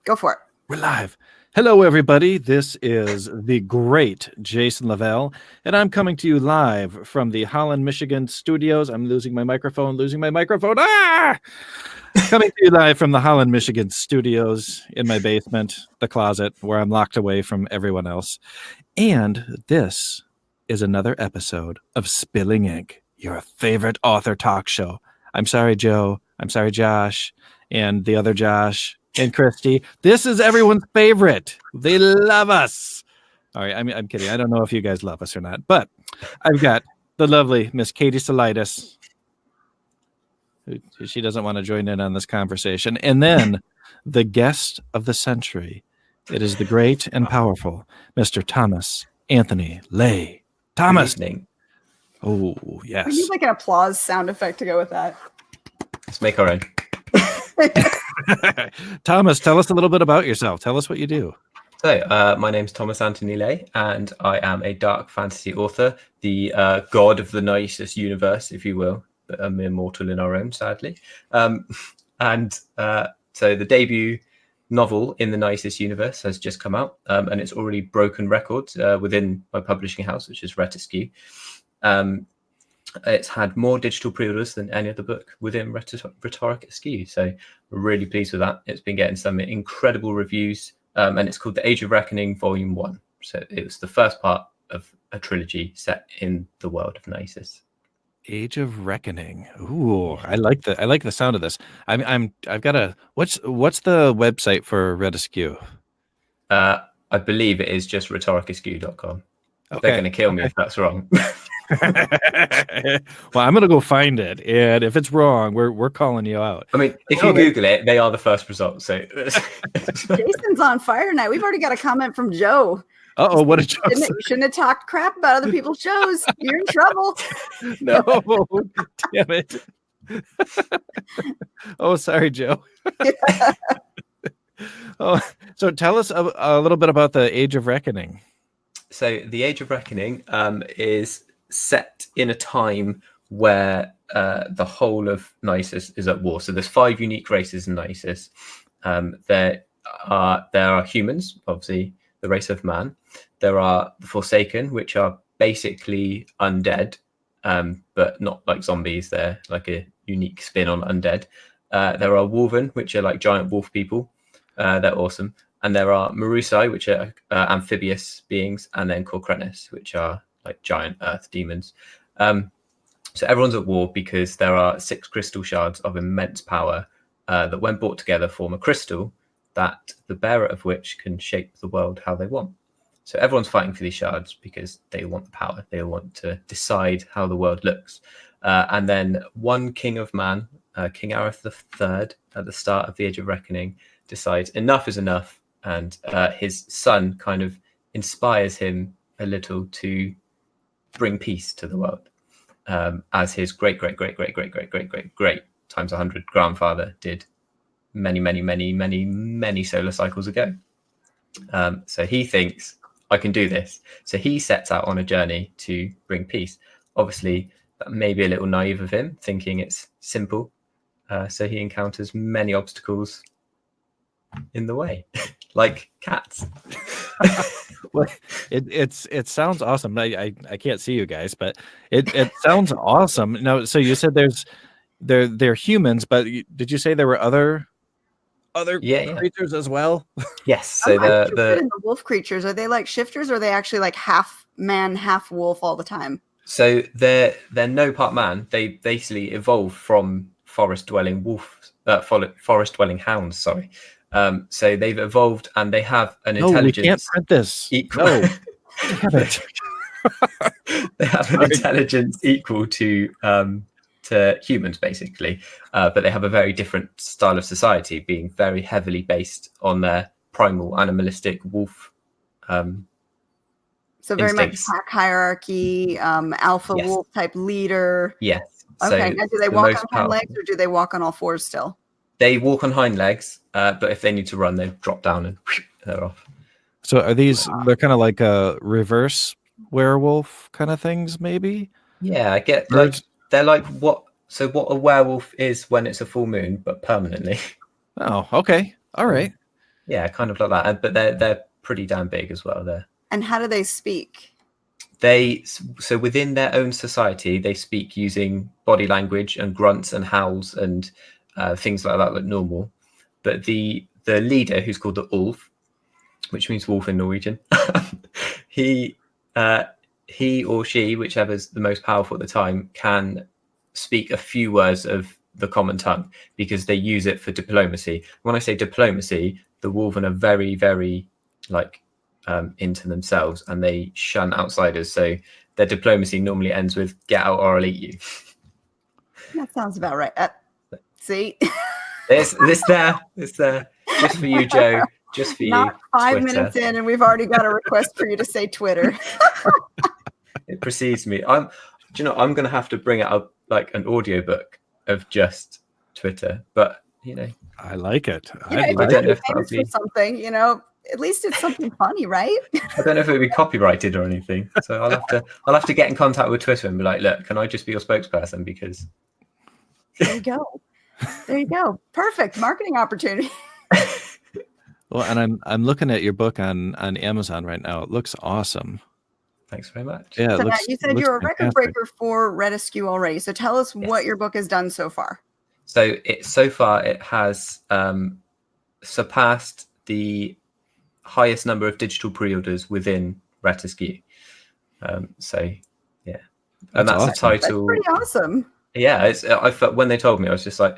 Go for it. We're live. Hello, everybody. This is the great Jason Lavelle, and I'm coming to you live from the Holland, Michigan studios. I'm losing my microphone. Ah! Coming to you live from the Holland, Michigan studios in my basement, the closet, where I'm locked away from everyone else. And this is another episode of Spilling Ink, your favorite author talk show. I'm sorry, Joe. I'm sorry, Josh, and the other Josh. And Christy, this is everyone's favorite. They love us. All right, I'm kidding. I don't know if you guys love us or not, but I've got the lovely Miss Katie Solitis. She doesn't want to join in on this conversation. And then the guest of the century. It is the great and powerful Mr. Thomas Anthony Lay. Thomas. Good evening. Oh, yes. We need like an applause sound effect to go with that. Let's make our own. Thomas, tell us a little bit about yourself. Tell us what you do. So, my name's Thomas Anthony Lay, and I am a dark fantasy author, the god of the Naeisus universe, if you will, but a mere mortal in our own, sadly. So the debut novel in the Naeisus universe has just come out, and it's already broken records within my publishing house, which is Retiscu. It's had more digital pre-orders than any other book within Rhetoric Askew. So we're really pleased with that. It's been getting some incredible reviews, and it's called The Age of Reckoning Volume 1. So it was the first part of a trilogy set in the world of Naeisus. Age of Reckoning. Ooh, I like the sound of this. I've got a what's the website for Retiscu? I believe it is just rhetoricaskew.com. Okay. They're going to kill me if that's wrong. Well, I'm gonna go find it, and if it's wrong, we're calling you out. I mean, if you Google it, they are the first results. So Jason's on fire tonight. We've already got a comment from Joe. Uh-oh, what a Joe! You shouldn't have talked crap about other people's shows. You're in trouble. No, damn it. Oh, sorry, Joe. Oh, so tell us a little bit about the Age of Reckoning. So the Age of Reckoning is set in a time where the whole of Naeisus is at war. So there's 5 unique races in Naeisus. There are humans, obviously the race of man. There are the Forsaken, which are basically undead, but not like zombies. They're like a unique spin on undead. There are Wolven, which are like giant wolf people. They're awesome. And there are Marusai, which are amphibious beings, and then Corcrenis, which are like giant earth demons. So everyone's at war because there are 6 crystal shards of immense power that, when brought together, form a crystal that the bearer of which can shape the world how they want. So everyone's fighting for these shards because they want the power. They want to decide how the world looks. And then one king of man, King Areth III, at the start of the Age of Reckoning, decides enough is enough. And his son kind of inspires him a little to bring peace to the world, as his great times 100 grandfather did many solar cycles ago. So he thinks, I can do this. So he sets out on a journey to bring peace. Obviously, that may be a little naive of him, thinking it's simple. So he encounters many obstacles in the way. Like cats. Well, it sounds awesome. I can't see you guys, but it sounds awesome. No, so you said they're humans, but did you say there were other creatures as well? Yes. So the wolf creatures, are they like shifters, or are they actually like half man, half wolf all the time? So they're no part man. They basically evolved from forest dwelling hounds. Sorry. So they've evolved, and they have an intelligence. We can't print this. Equal. No. Damn it. They have an intelligence equal to humans, basically, but they have a very different style of society, being very heavily based on their primal animalistic wolf. So very instincts. much pack hierarchy, alpha wolf type leader. Yes. Okay. So now, do they walk on hind legs, or do they walk on all fours still? They walk on hind legs, but if they need to run, they drop down and they're off. So are these? They're kind of like a reverse werewolf kind of things, maybe? Yeah, I get like they're like what a werewolf is when it's a full moon, but permanently. Oh, okay, all right. Yeah, kind of like that. But they're pretty damn big as well. And how do they speak? So within their own society, they speak using body language and grunts and howls and things like that, like normal. But the leader, who's called the Ulf, which means wolf in Norwegian, he or she, whichever's the most powerful at the time, can speak a few words of the common tongue because they use it for diplomacy. When I say diplomacy, the Wolven are very, very into themselves and they shun outsiders. So their diplomacy normally ends with "get out or I'll eat you." That sounds about right. See, It's there just for you, Joe. Just for you. Not 5 Twitter. minutes in, and we've already got a request for you to say Twitter. It precedes me. I'm going to have to bring out like an audiobook of just Twitter, but I like it. I don't know if famous for something, at least it's something funny, right? I don't know if it would be copyrighted or anything. So I'll have to get in contact with Twitter and be like, look, can I just be your spokesperson? Because there you go. Perfect marketing opportunity. Well, and I'm looking at your book on Amazon right now. It looks awesome. Thanks very much. Yeah, So you said you're a record breaker for Redescue already. So tell us what your book has done so far. So so far it has surpassed the highest number of digital pre-orders within Redescue. So yeah, and that's awesome. a title. That's pretty awesome. Yeah, I felt when they told me, I was just like,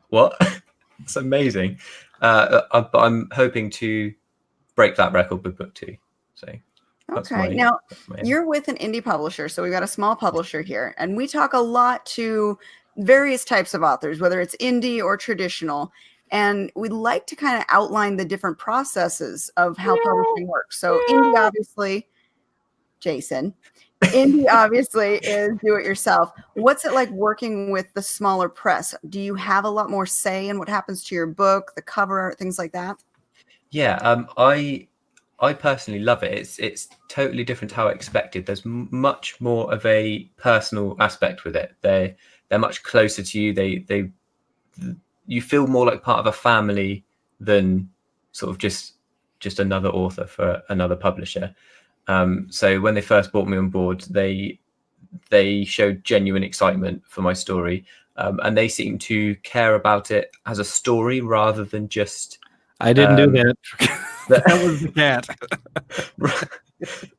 what? It's amazing. But I'm hoping to break that record with book 2. So okay, now you're with an indie publisher, so we've got a small publisher here, and we talk a lot to various types of authors, whether it's indie or traditional, and we'd like to kind of outline the different processes of how publishing works. So indie, obviously, Jason, indie obviously is do it yourself. What's it like working with the smaller press? Do you have a lot more say in what happens to your book, the cover, things like that? Yeah, I personally love it. It's totally different to how I expected. There's much more of a personal aspect with it. They're much closer to you. You feel more like part of a family than sort of just another author for another publisher. So when they first brought me on board, they showed genuine excitement for my story, and they seem to care about it as a story rather than just. I didn't do that. That was the cat.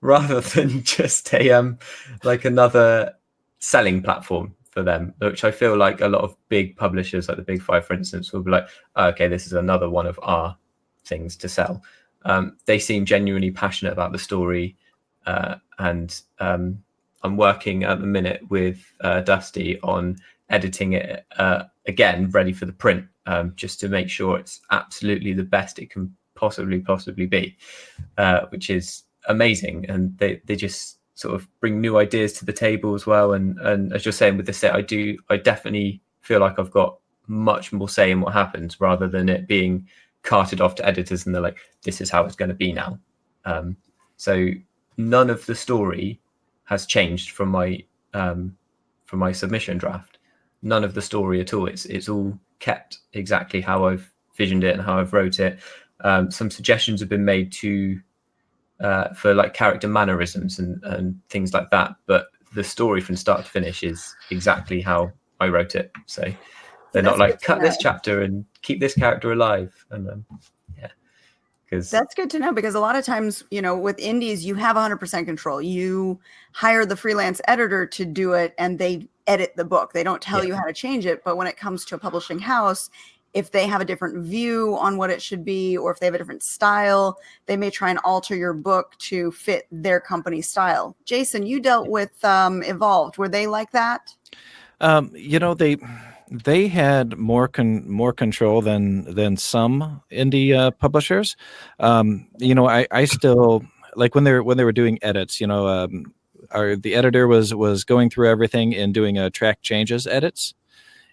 Rather than just a like another selling platform for them, which I feel like a lot of big publishers, like the Big Five, for instance, will be like, oh, okay, this is another one of our things to sell. They seem genuinely passionate about the story, and I'm working at the minute with Dusty on editing it again, ready for the print, just to make sure it's absolutely the best it can possibly be, which is amazing. And they just sort of bring new ideas to the table as well. And as you're saying with the set, I definitely feel like I've got much more say in what happens rather than it being carted off to editors and they're like, this is how it's going to be now. So none of the story has changed from my submission draft. None of the story at all. It's all kept exactly how I've visioned it and how I've wrote it. Some suggestions have been made for like character mannerisms and things like that, but the story from start to finish is exactly how I wrote it. So they're not like cut this chapter and keep this character alive. And that's good to know, because a lot of times, with indies, you have 100% control. You hire the freelance editor to do it and they edit the book. They don't tell you how to change it. But when it comes to a publishing house, if they have a different view on what it should be, or if they have a different style, they may try and alter your book to fit their company style. Jason, you dealt with Evolved. Were they like that? They had more control than some indie publishers. I still like when they were doing edits. The editor was going through everything and doing track changes edits.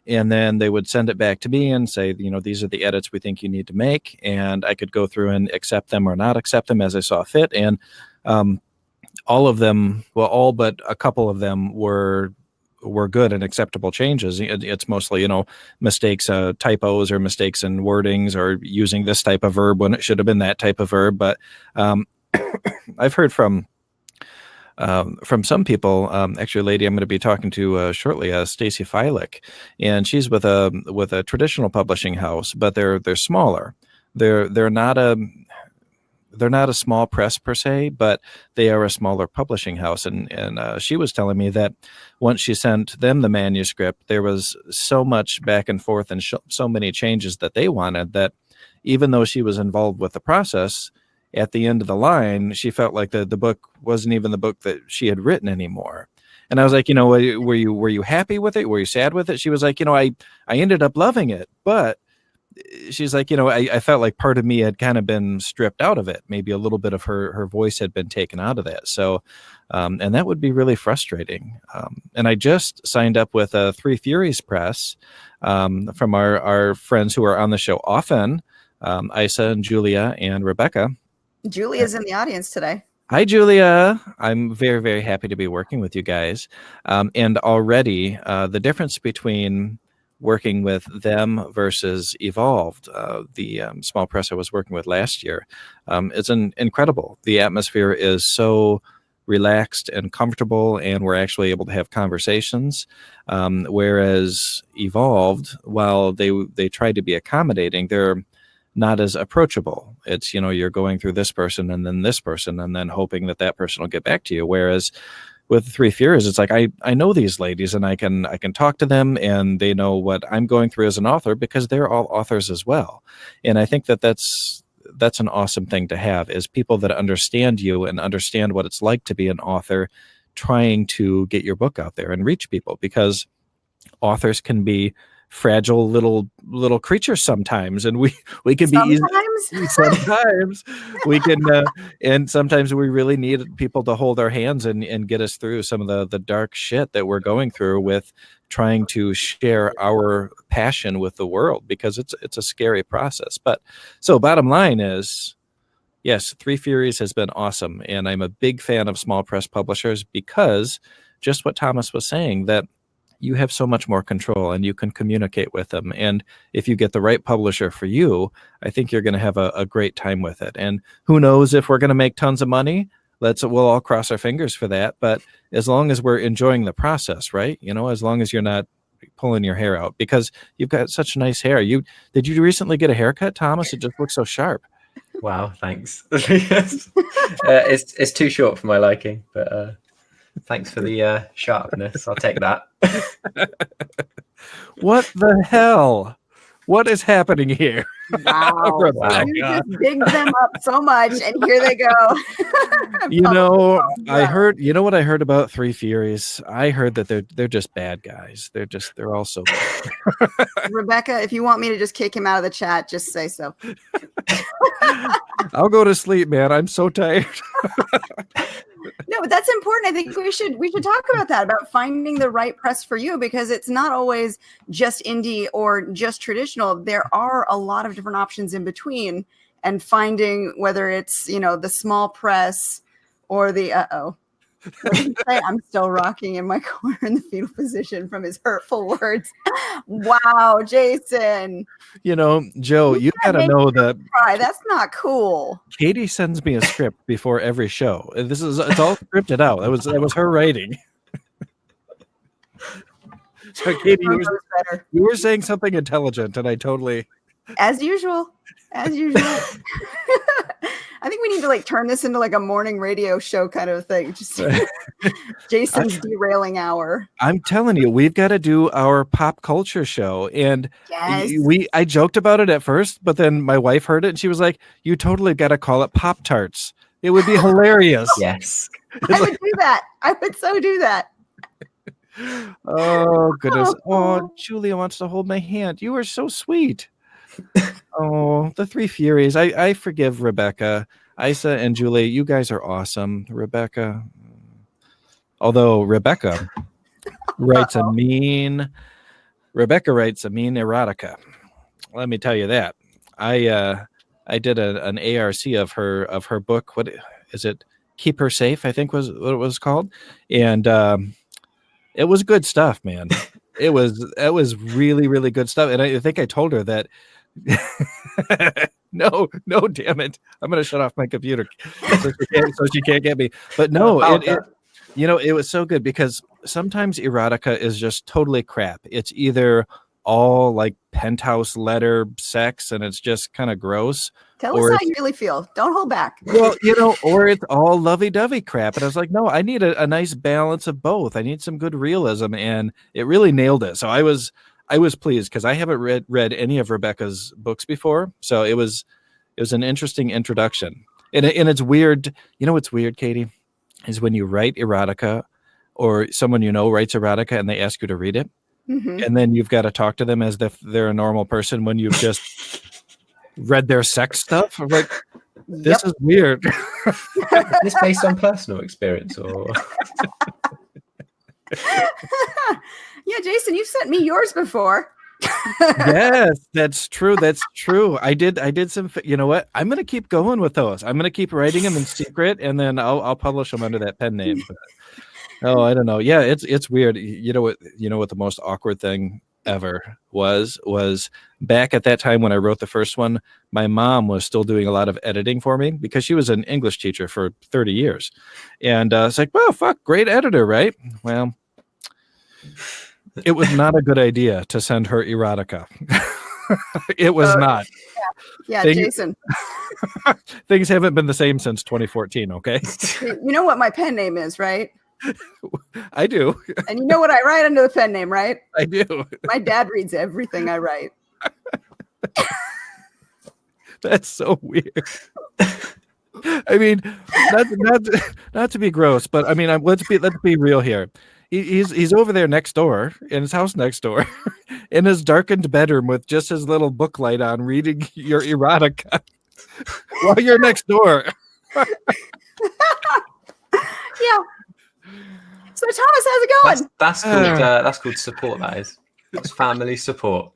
And then they would send it back to me and say, these are the edits we think you need to make. And I could go through and accept them or not accept them as I saw fit. And all of them, well, all but a couple of them were were good and acceptable changes. It's mostly, mistakes, typos or mistakes in wordings or using this type of verb when it should have been that type of verb. But I've heard from some people, actually a lady I'm going to be talking to shortly, Stacy Feilich, and she's with a traditional publishing house, but they're smaller. They're not a small press per se, but they are a smaller publishing house. And she was telling me that once she sent them the manuscript, there was so much back and forth and so many changes that they wanted that even though she was involved with the process, at the end of the line, she felt like the book wasn't even the book that she had written anymore. And I was like, were you happy with it? Were you sad with it? She was like, I ended up loving it, but she's like, I felt like part of me had kind of been stripped out of it. Maybe a little bit of her voice had been taken out of that. So, and that would be really frustrating. And I just signed up with Three Furies Press from our friends who are on the show often, Isa and Julia and Rebecca. Julia's in the audience today. Hi, Julia. I'm very, very happy to be working with you guys. And already the difference between working with them versus Evolved, the small press I was working with last year, is incredible. The atmosphere is so relaxed and comfortable, and we're actually able to have conversations. Whereas Evolved, while they try to be accommodating, they're not as approachable. It's, you're going through this person and then this person and then hoping that person will get back to you. Whereas with Three Furies, it's like, I know these ladies and I can talk to them and they know what I'm going through as an author because they're all authors as well. And I think that's an awesome thing to have, is people that understand you and understand what it's like to be an author trying to get your book out there and reach people, because authors can be fragile little creatures sometimes, and we can be sometimes we can and sometimes we really need people to hold our hands and get us through some of the dark shit that we're going through with trying to share our passion with the world, because it's a scary process. But so bottom line is, yes, Three Furies has been awesome, and I'm a big fan of small press publishers because just what Thomas was saying, that you have so much more control and you can communicate with them. And if you get the right publisher for you, I think you're going to have a great time with it. And who knows if we're going to make tons of money? We'll all cross our fingers for that. But as long as we're enjoying the process, right? As long as you're not pulling your hair out, because you've got such nice hair. Did you recently get a haircut, Thomas? It just looks so sharp. Wow, thanks. It's too short for my liking, but thanks for the sharpness. I'll take that. What the hell? What is happening here? Wow. You just digged them up so much, and here they go. I heard, what I heard about Three Furies? I heard that they're just bad guys. They're all so bad. Rebecca, if you want me to just kick him out of the chat, just say so. I'll go to sleep, man. I'm so tired. No, but that's important. I think we should talk about that, about finding the right press for you, because it's not always just indie or just traditional. There are a lot of different options in between, and finding whether it's, the small press or the What did he say? I'm still rocking in my corner in the fetal position from his hurtful words. Wow, Jason. Joe, you gotta know that that's not cool. Katie sends me a script before every show. It's all scripted out. That was her writing. So Katie, you were saying something intelligent, and I totally. As usual. I think we need to turn this into a morning radio show kind of thing. Just Jason's derailing hour. I'm telling you, we've got to do our pop culture show. And yes. I joked about it at first, but then my wife heard it and she was like, you totally got to call it Pop Tarts. It would be hilarious. Yes. I would do that. I would so do that. Oh, goodness. Oh, Julia wants to hold my hand. You are so sweet. Oh, the Three Furies. I forgive Rebecca. Isa and Julie, you guys are awesome. Rebecca. Although Rebecca writes a mean erotica. Let me tell you that. I did an ARC of her book. What is it? Keep Her Safe, I think was what it was called. And It was good stuff, man. It was really, really good stuff. And I think I told her that no, damn it. I'm gonna shut off my computer so she can't get me. But no, it was so good because sometimes erotica is just totally crap. It's either all like penthouse letter sex and it's just kind of gross. Tell us how you really feel. Don't hold back. Well, or it's all lovey-dovey crap. And I was like, no, I need a nice balance of both. I need some good realism, and it really nailed it. So I was pleased because I haven't read any of Rebecca's books before. So it was an interesting introduction. And it's weird. You know what's weird, Katie, is when you write erotica or someone writes erotica and they ask you to read it. Mm-hmm. And then you've got to talk to them as if they're a normal person when you've just read their sex stuff. I'm like, this is weird. Is this based on personal experience or? Yeah, Jason, you've sent me yours before. Yes, that's true. I did some. You know what? I'm gonna keep going with those. I'm gonna keep writing them in secret, and then I'll publish them under that pen name. Oh, I don't know. Yeah, it's weird. You know what the most awkward thing ever was back at that time when I wrote the first one. My mom was still doing a lot of editing for me because she was an English teacher for 30 years, and it's like, well, fuck, great editor, right? Well, it was not a good idea to send her erotica. It was not. Yeah, Jason. Things haven't been the same since 2014. Okay. You know what my pen name is, right? I do. And you know what I write under the pen name, right? I do. My dad reads everything I write. That's so weird. I mean, not to be gross, but I mean, let's be real here. He's over there next door in his house next door in his darkened bedroom with just his little book light on, reading your erotica while you're next door. Yeah. So Thomas, how's it going? That's called support. That is. That's family support.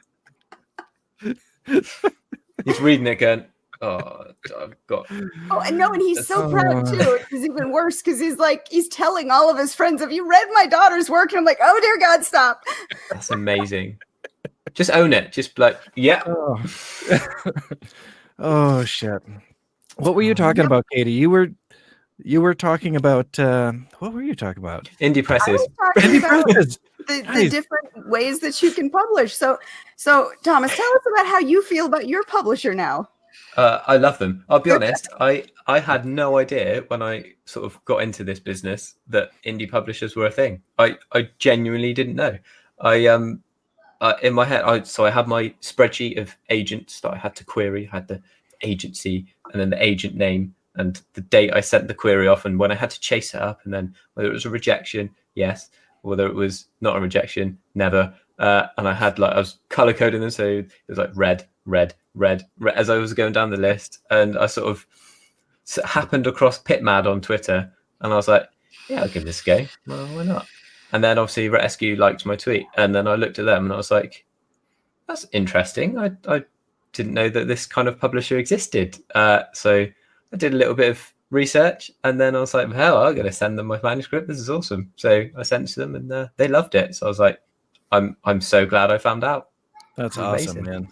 He's reading it again. Oh, I've got. Oh, and no, and he's so proud too. It's even worse because he's telling all of his friends, "Have you read my daughter's work?" And I'm like, "Oh dear God, stop!" That's amazing. Just own it. Just like, yeah. Oh shit! What were you talking about, Katie? You were talking about what were you talking about? Indie presses. Indie presses. The different ways that you can publish. So Thomas, tell us about how you feel about your publisher now. I love them. I'll be honest. I had no idea when I sort of got into this business that indie publishers were a thing. I genuinely didn't know. In my head, I had my spreadsheet of agents that I had to query. I had the agency and then the agent name and the date I sent the query off, and when I had to chase it up, and then whether it was a rejection, yes, whether it was not a rejection, never. And I had I was color coding them, so it was like red as I was going down the list, and I sort of happened across Pitmad on Twitter, and I was like, yeah, I'll give this a go. Well, why not? And then obviously Rescue liked my tweet, and then I looked at them and I was like, that's interesting. I didn't know that this kind of publisher existed. So I did a little bit of research, and then I was like, hell, I'm going to send them my manuscript. This is awesome. So I sent it to them, and they loved it. So I was like, I'm so glad I found out. That's awesome, man.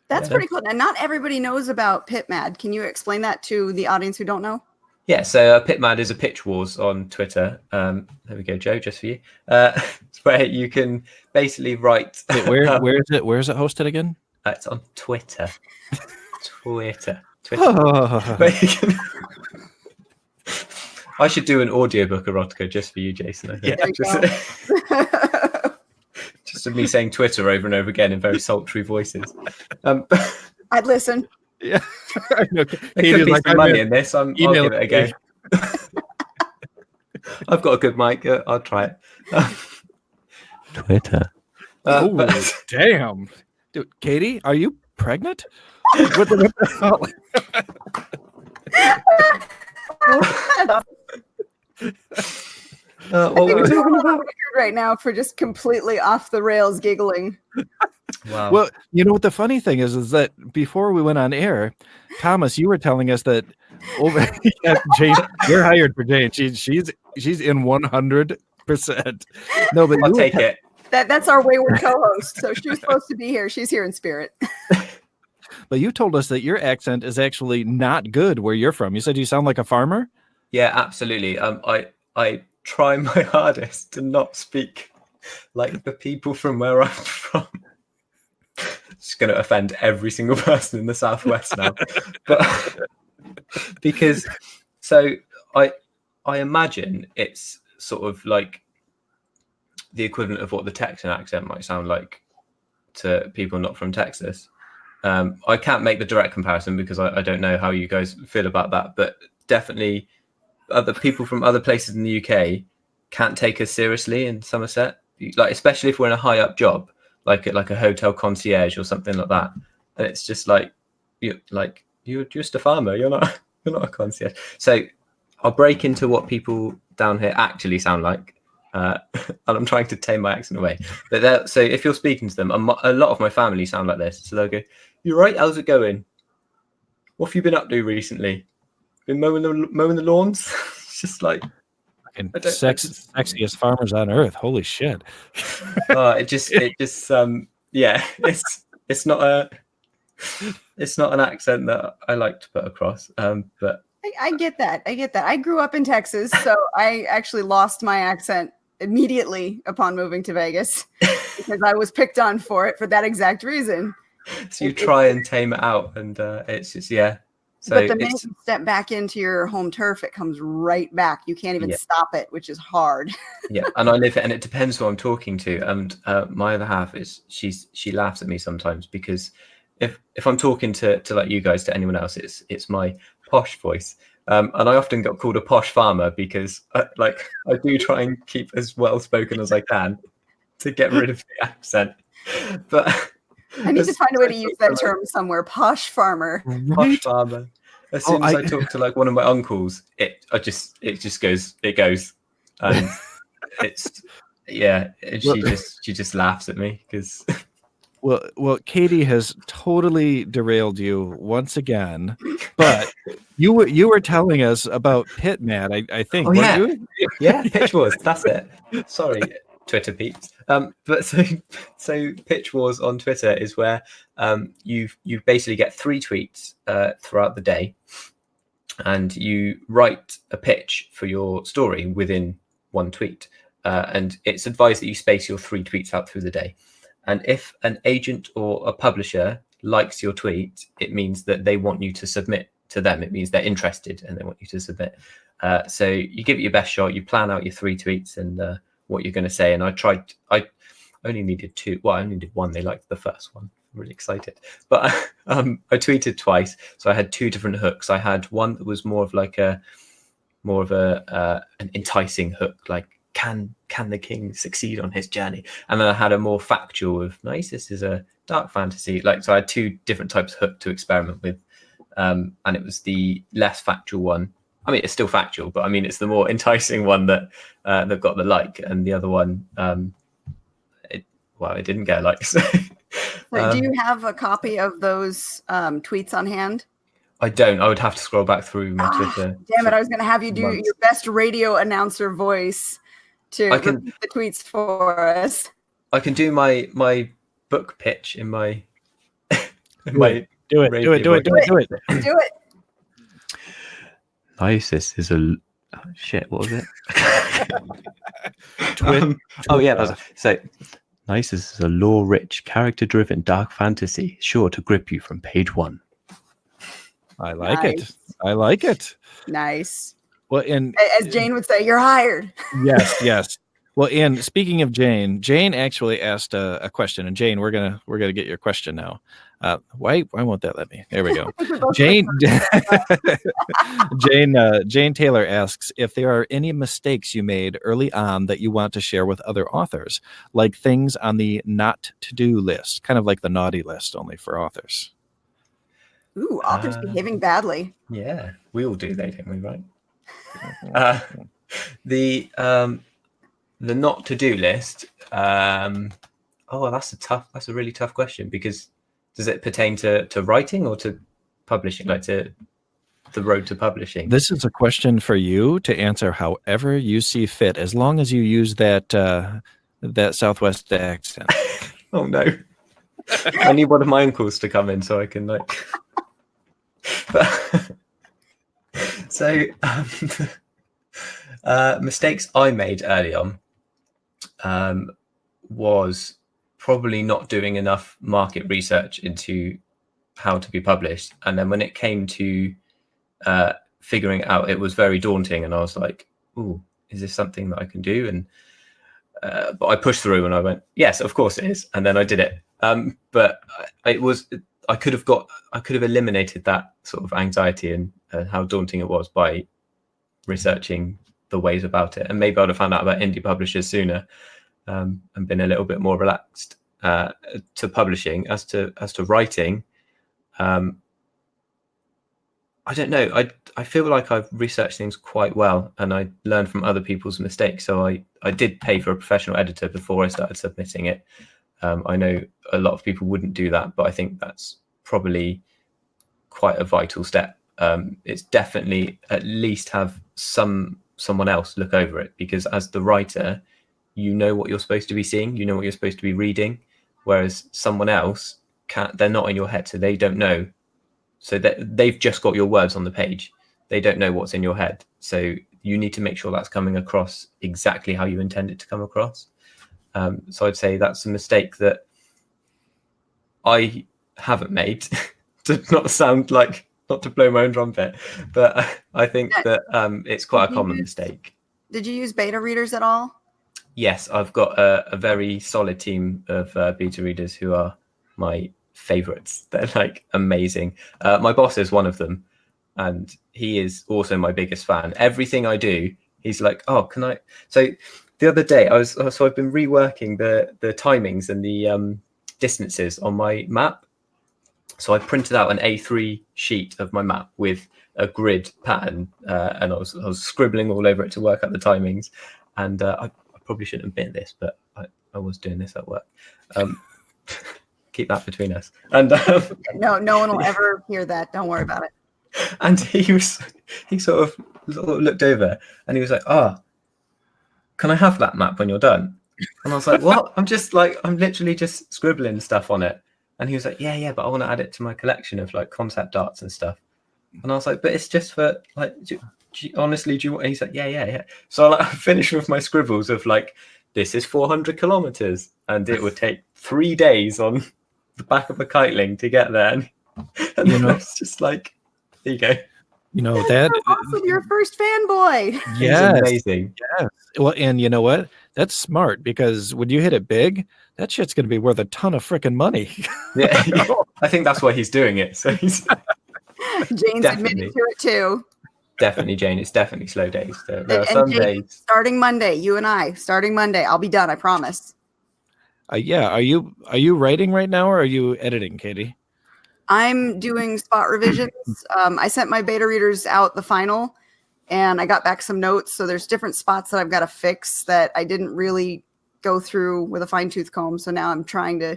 That's pretty cool. And not everybody knows about Pitmad. Can you explain that to the audience who don't know? Yeah, so Pitmad is a pitch wars on Twitter. There we go, Joe, just for you. It's where you can basically write. Wait, where is it? Where is it hosted again? It's on Twitter. Twitter. Oh. I should do an audiobook erotica just for you, Jason. I think. Yeah, just of me saying Twitter over and over again in very sultry voices. I'd listen. Yeah, I know. There could be some money in this. I'll give it a go. I've got a good mic. I'll try it. Twitter. Damn, dude, Katie, are you pregnant? What the what were we talking about right now for just completely off the rails giggling? Wow. Well, you know what the funny thing is that before we went on air, Thomas, you were telling us that Jane, you're hired for Jane. She's in 100% 100%. No, but I'll take it. That's our wayward co-host. So she was supposed to be here. She's here in spirit. But you told us that your accent is actually not good where you're from. You said you sound like a farmer? Yeah, absolutely. I try my hardest to not speak like the people from where I'm from. It's going to offend every single person in the Southwest now. But because I imagine it's sort of like the equivalent of what the Texan accent might sound like to people not from Texas. I can't make the direct comparison because I don't know how you guys feel about that, but definitely other people from other places in the UK can't take us seriously in Somerset, like especially if we're in a high up job, like a hotel concierge or something like that. And it's just like you're just a farmer, you're not a concierge. So I'll break into what people down here actually sound like. And I'm trying to tame my accent away. But so if you're speaking to them, a lot of my family sound like this. So they'll go, "You right? How's it going? What have you been up to recently? Been mowing the lawns?" It's just like sexiest farmers on earth. Holy shit! Yeah. It's not an accent that I like to put across. But I get that. I grew up in Texas, so I actually lost my accent immediately upon moving to Vegas because I was picked on for that exact reason. So you try and tame it out, and it's just So but the minute you step back into your home turf, it comes right back. You can't even stop it, which is hard. Yeah, and I live it, and it depends who I'm talking to. And my other half is she laughs at me sometimes because if I'm talking to like you guys, to anyone else, it's my posh voice. And I often get called a posh farmer because I do try and keep as well spoken as I can to get rid of the accent. But I need to find a way to use that term somewhere. Posh farmer. Posh farmer. As soon as I talk to like one of my uncles, it goes. And it's and she just laughs at me because Well, Katie has totally derailed you once again, but you were telling us about Pit Matt, I think. Oh, weren't you? Yeah, Pitch Wars. That's it. Sorry, Twitter peeps. But so Pitch Wars on Twitter is where you basically get 3 tweets throughout the day, and you write a pitch for your story within 1 tweet, and it's advised that you space your 3 tweets out through the day. And if an agent or a publisher likes your tweet, it means that they want you to submit to them. It means they're interested and they want you to submit. So you give it your best shot. You plan out your 3 tweets and what you're going to say. And I only needed 2. Well, I only did 1. They liked the first one. I'm really excited. But I tweeted twice. So I had 2 different hooks. I had one that was more of an enticing hook, like, can the king succeed on his journey? And then I had a more factual of Naeisus is a dark fantasy. So I had 2 different types of hook to experiment with. And it was the less factual one. I mean, it's still factual, but I mean, it's the more enticing one that got the like. And the other one, it didn't get a like. So, do you have a copy of those tweets on hand? I don't. I would have to scroll back through my Twitter. Damn it. I was going to have you do your best radio announcer voice to repeat the tweets for us. I can do my book pitch in my do it. Naeisus is a shit. What was it? So Naeisus is a lore-rich, character-driven dark fantasy, sure to grip you from page 1. I like it. I like it. Nice. Well, and as Jane would say, you're hired. Yes. Well, and speaking of Jane actually asked a question, and Jane, we're gonna get your question now. Why won't that let me? There we go. Jane Taylor asks if there are any mistakes you made early on that you want to share with other authors, like things on the not to do list, kind of like the naughty list, only for authors. Ooh, authors behaving badly. Yeah, we all do, don't we? Right. The not to do list. That's a really tough question, because does it pertain to writing or to publishing? Like to the road to publishing. This is a question for you to answer however you see fit, as long as you use that that Southwest accent. Oh no. I need one of my uncles to come in so I can like. So mistakes I made early on was probably not doing enough market research into how to be published, and then when it came to figuring it out, it was very daunting, and I was like, "Ooh, is this something that I can do?" And but I pushed through, and I went, "Yes, of course it is," and then I did it. But it was I could have eliminated that sort of anxiety and how daunting it was by researching the ways about it, and maybe I'd have found out about indie publishers sooner and been a little bit more relaxed to publishing. As to writing, I don't know. I feel like I've researched things quite well, and I learned from other people's mistakes. So I did pay for a professional editor before I started submitting it. I know a lot of people wouldn't do that, but I think that's probably quite a vital step. It's definitely at least have someone else look over it, because as the writer, you know what you're supposed to be seeing, you know what you're supposed to be reading, whereas someone else can't. They're not in your head, so they don't know. So that they've just got your words on the page. They don't know what's in your head. So you need to make sure that's coming across exactly how you intend it to come across. So I'd say that's a mistake that I haven't made, to not sound like, not to blow my own trumpet, but I think that it's quite a common mistake. Did you use beta readers at all? Yes, I've got a very solid team of beta readers who are my favorites. They're like amazing. My boss is one of them, and he is also my biggest fan. Everything I do, he's like, "Oh, can I?" So the other day, I've been reworking the timings and the distances on my map. So I printed out an A3 sheet of my map with a grid pattern, and I was scribbling all over it to work out the timings. And I probably shouldn't have been this, but I was doing this at work. Keep that between us. And no one will ever hear that. Don't worry about it. And he sort of looked over, and he was like, can I have that map when you're done? And I was like, what? I'm literally just scribbling stuff on it. And he was like, yeah, but I want to add it to my collection of like concept arts and stuff. And I was like, but it's just for like, honestly, do you want? And he's like, yeah. So I finished with my scribbles of like, this is 400 kilometers, and it would take 3 days on the back of a kiteling to get there. And you know, it's just like, there you go. You know that awesome, your first fanboy. Yeah, amazing. Yeah. Well, and you know what? That's smart, because when you hit it big, that shit's going to be worth a ton of freaking money. Yeah, I think that's why he's doing it. So he's Jane's admitting to it too. Definitely, Jane. It's definitely slow days. There are some Jane, days. Starting Monday, you and I. Starting Monday, I'll be done. I promise. Yeah. Are you writing right now, or are you editing, Katie? I'm doing spot revisions. I sent my beta readers out the final, and I got back some notes. So there's different spots that I've got to fix that I didn't really go through with a fine-tooth comb. So now I'm trying to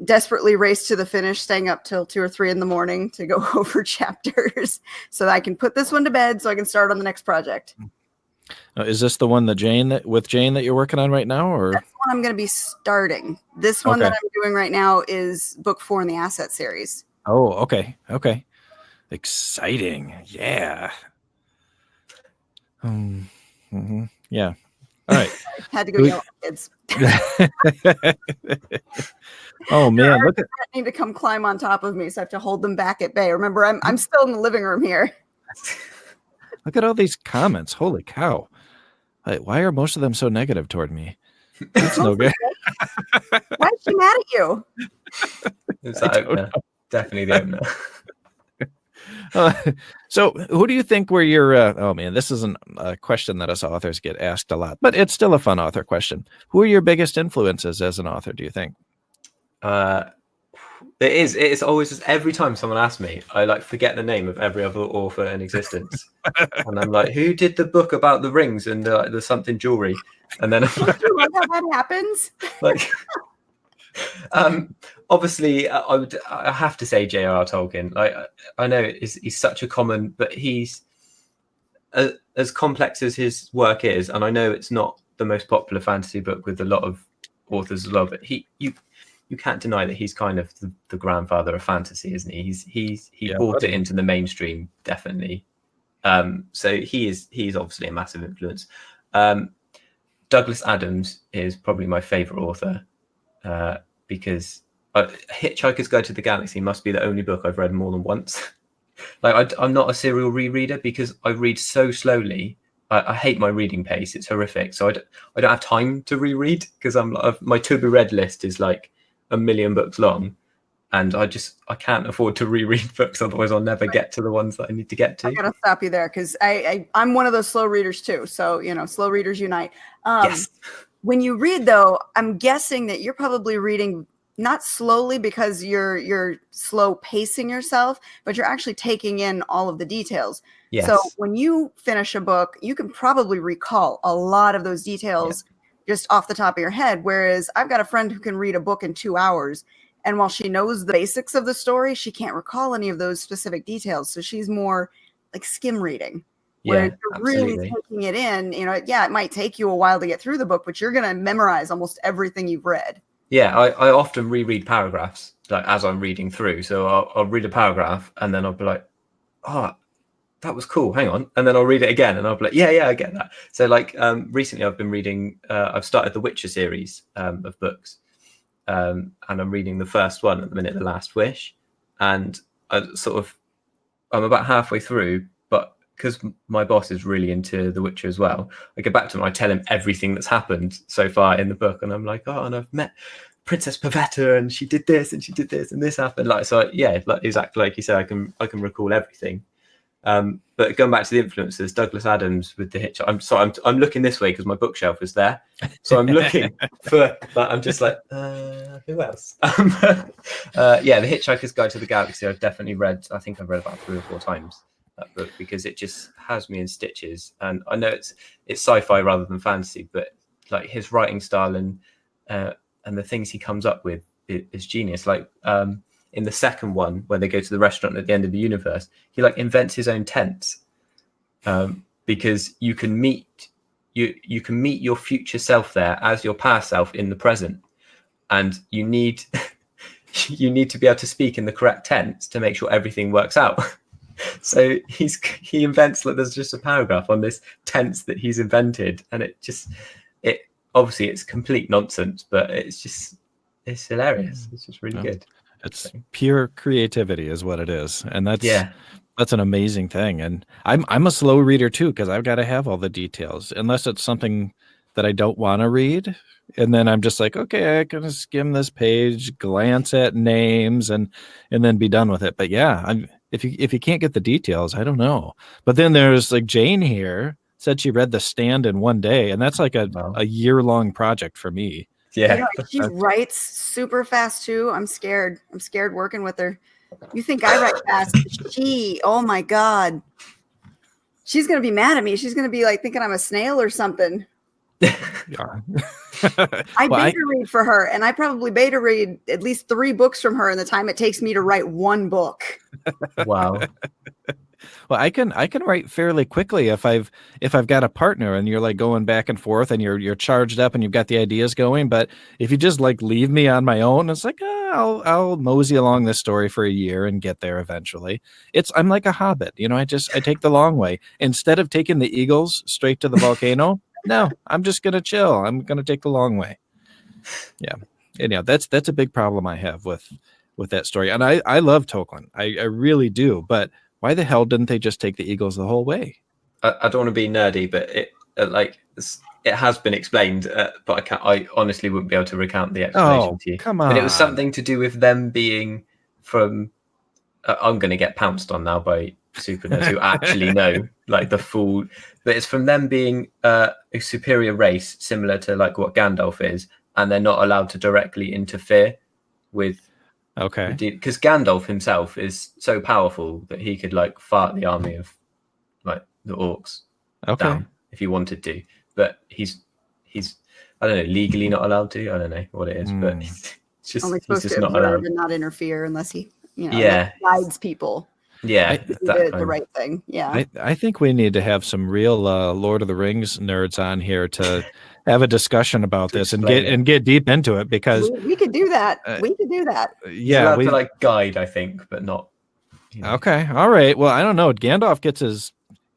desperately race to the finish, staying up till 2 or 3 in the morning to go over chapters so that I can put this one to bed so I can start on the next project. Is this the one that Jane that you're working on right now, or? That's the one I'm going to be starting. This one that I'm doing right now is book 4 in the Asset series. Oh, okay. Exciting. Yeah. Yeah. All right. Had to go yell at kids. Oh man, look at need to come climb on top of me, so I have to hold them back at bay. Remember, I'm still in the living room here. Look at all these comments. Holy cow. Why are most of them so negative toward me? That's no good. Why is she mad at you? It's that opener. Definitely the opener. So who do you think were your oh man, this isn't a question that us authors get asked a lot, but it's still a fun author question. Who are your biggest influences as an author, do you think? It's always just every time someone asks me, I like forget the name of every other author in existence. And I'm like, who did the book about the rings and the something jewelry? And then I'm like, how that happens. Like Obviously, I have to say J.R.R. Tolkien. Like, I know he's such a common, but he's as complex as his work is, and I know it's not the most popular fantasy book with a lot of authors as well. But you can't deny that he's kind of the grandfather of fantasy, isn't he? He brought it into the mainstream, definitely. So he's obviously a massive influence. Douglas Adams is probably my favorite author, because Hitchhiker's Guide to the Galaxy must be the only book I've read more than once. Like, I'm not a serial rereader because I read so slowly. I hate my reading pace; it's horrific. So I don't have time to reread because my to be read list is like 1 million books long, and I can't afford to reread books, otherwise I'll never get to the ones that I need to get to. I gotta stop you there because I'm one of those slow readers too. So slow readers unite. Yes. When you read, though, I'm guessing that you're probably reading not slowly because you're slow pacing yourself, but you're actually taking in all of the details. Yes. So when you finish a book, you can probably recall a lot of those details just off the top of your head. Whereas I've got a friend who can read a book in 2 hours, and while she knows the basics of the story, she can't recall any of those specific details. So she's more like skim reading. Where you're really taking it in, it might take you a while to get through the book, but you're going to memorize almost everything you've read. Yeah, I often reread paragraphs like as I'm reading through. So I'll read a paragraph and then I'll be like, oh, that was cool. Hang on. And then I'll read it again and I'll be like, yeah, I get that. So like recently I've been reading, I've started the Witcher series of books. And I'm reading the first one at the minute, The Last Wish. And I'm about halfway through, but because my boss is really into The Witcher as well, I go back to him, I tell him everything that's happened so far in the book, and I'm like, oh, and I've met Princess Pavetta, and she did this, and she did this, and this happened. Like, so yeah, like, exactly like you said, I can recall everything. But going back to the influences, Douglas Adams with the Hitchhiker. I'm looking this way because my bookshelf is there, so I'm looking for. But I'm just like, who else? The Hitchhiker's Guide to the Galaxy. I've definitely read. I think I've read about 3 or 4 times that book because it just has me in stitches. And I know it's sci-fi rather than fantasy, but like his writing style and the things he comes up with is genius. Like in the second one, where they go to the restaurant at the end of the universe, he like invents his own tents because you can meet your future self there as your past self in the present, and you need to be able to speak in the correct tense to make sure everything works out. So he invents, like, there's just a paragraph on this tense that he's invented, and it obviously it's complete nonsense, but it's hilarious. It's just really good. It's pure creativity is what it is. And that's an amazing thing. And I'm a slow reader too, because I've got to have all the details, unless it's something that I don't want to read. And then I'm just like, okay, I can skim this page, glance at names, and then be done with it. But yeah, if you can't get the details, I don't know. But then there's like Jane here said she read The Stand in 1 day, and that's like a year-long project for me. Yeah, she writes super fast too. I'm scared working with her. You think I write fast? Oh my God, she's gonna be mad at me. She's gonna be like thinking I'm a snail or something. I beta read for her, and I probably beta read at least 3 books from her in the time it takes me to write 1 book. Wow. Well, I can write fairly quickly if I've got a partner and you're like going back and forth and you're charged up and you've got the ideas going. But if you just like leave me on my own, it's like I'll mosey along this story for a year and get there eventually. I'm like a hobbit, I take the long way instead of taking the eagles straight to the volcano. No, I'm just gonna chill. I'm gonna take the long way. Yeah, anyhow, that's a big problem I have with that story, and I love Tolkien. I really do, but why the hell didn't they just take the eagles the whole way? I don't want to be nerdy, but it has been explained, but I honestly wouldn't be able to recount the explanation to you. Come on! But it was something to do with them being from. I'm going to get pounced on now by super nerds who actually know like the full. But it's from them being a superior race, similar to like what Gandalf is, and they're not allowed to directly interfere with. Okay. Because Gandalf himself is so powerful that he could like fart the army of like the orcs down if he wanted to, but he's I don't know, legally not allowed to. I don't know what it is, but Only he's supposed just to not observe allowed. and not interfere unless he, Yeah, guides people yeah, to do that the kind. right thing. Yeah. I think we need to have some real Lord of the Rings nerds on here to have a discussion about To this and explain it. get deep into it, because We could do that. We could do that. He's yeah, allowed to like guide, I think, but not. Okay, all right. Well, I don't know. Gandalf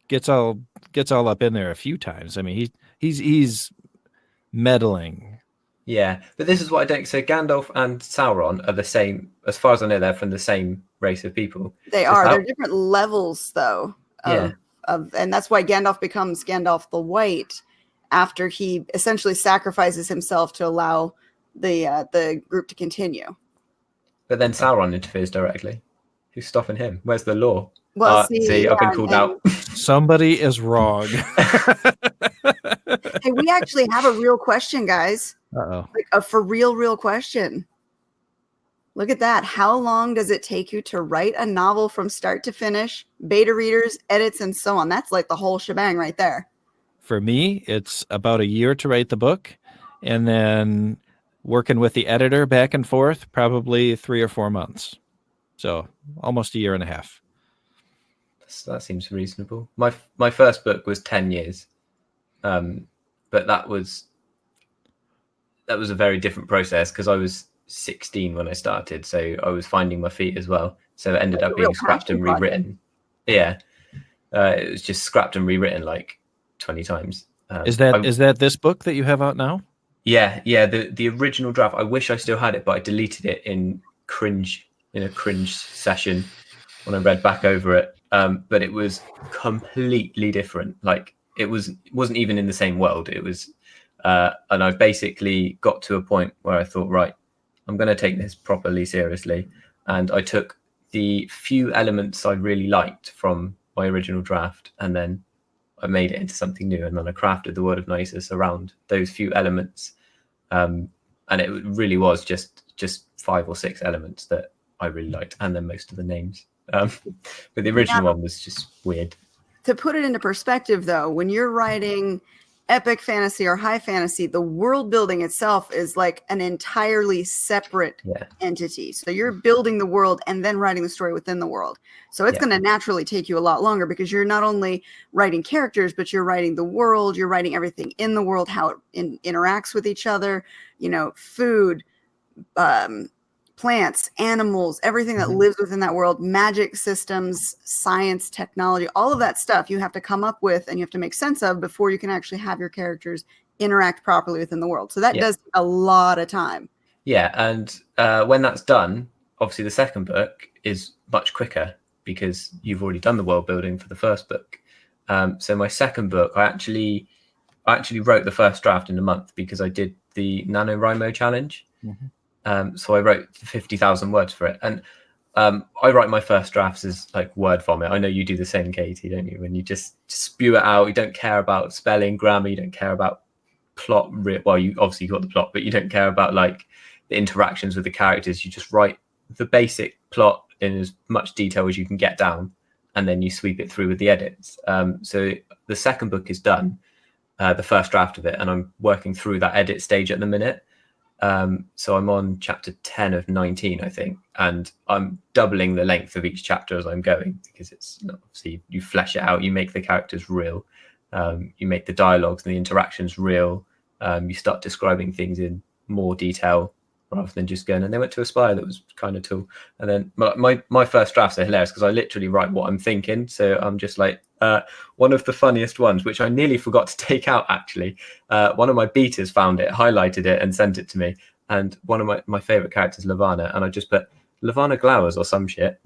gets all up in there a few times. I mean, he's meddling. Yeah, but this is what I don't. So Gandalf and Sauron are the same, as far as I know. They're from the same race of people. They Just are. how- They're different levels, though. Yeah. And that's why Gandalf becomes Gandalf the White after he essentially sacrifices himself to allow the group to continue. But then Sauron interferes directly. Who's stopping him? Where's the law? Well, I've been called out. Somebody is wrong. Hey, we actually have a real question, guys. Uh-oh. Like a for real question. Look at that. How long does it take you to write a novel from start to finish? Beta readers, edits, and so on. That's like the whole shebang right there. For me, it's about a year to write the book, and then working with the editor back and forth, probably 3 or 4 months. So almost a year and a half. That seems reasonable. My first book was 10 years, but that was a very different process because I was 16 when I started, so I was finding my feet as well. So it ended up being scrapped and rewritten. Yeah, it was just scrapped and rewritten like 20 times. Is that this book that you have out now? Yeah. The original draft. I wish I still had it, but I deleted it in a cringe session when I read back over it. But it was completely different. Like it wasn't even in the same world. It was, and I basically got to a point where I thought, right, I'm going to take this properly seriously. And I took the few elements I really liked from my original draft, and then I made it into something new. And then I crafted the World of Naeisus around those few elements. And it really was just 5 or 6 elements that I really liked, and then most of the names. But the original one was just weird. To put it into perspective, though, when you're writing epic fantasy or high fantasy, the world building itself is like an entirely separate entity. So you're building the world and then writing the story within the world. So it's going to naturally take you a lot longer because you're not only writing characters, but you're writing the world, you're writing everything in the world, how it interacts with each other, food, plants, animals, everything that lives within that world, magic systems, science, technology, all of that stuff you have to come up with and you have to make sense of before you can actually have your characters interact properly within the world. So that does take a lot of time. Yeah, and when that's done, obviously the second book is much quicker because you've already done the world building for the first book. So my second book, I actually wrote the first draft in a month because I did the NaNoWriMo challenge. So I wrote 50,000 words for it. And I write my first drafts as like word vomit. I know you do the same, Katie, don't you? When you just spew it out, you don't care about spelling, grammar, you don't care about plot. Well, you obviously got the plot, but you don't care about like the interactions with the characters. You just write the basic plot in as much detail as you can get down, and then you sweep it through with the edits. So the second book is done, the first draft of it, and I'm working through that edit stage at the minute. So I'm on chapter 10 of 19, I think, and I'm doubling the length of each chapter as I'm going because it's obviously you flesh it out, you make the characters real, you make the dialogues and the interactions real, you start describing things in more detail rather than just going, and they went to a spire that was kind of cool. And then my first drafts are hilarious because I literally write what I'm thinking. So I'm just like, one of the funniest ones, which I nearly forgot to take out actually. One of my beaters found it, highlighted it and sent it to me. And one of my favorite characters, Lavana, and I just put Lavana glowers or some shit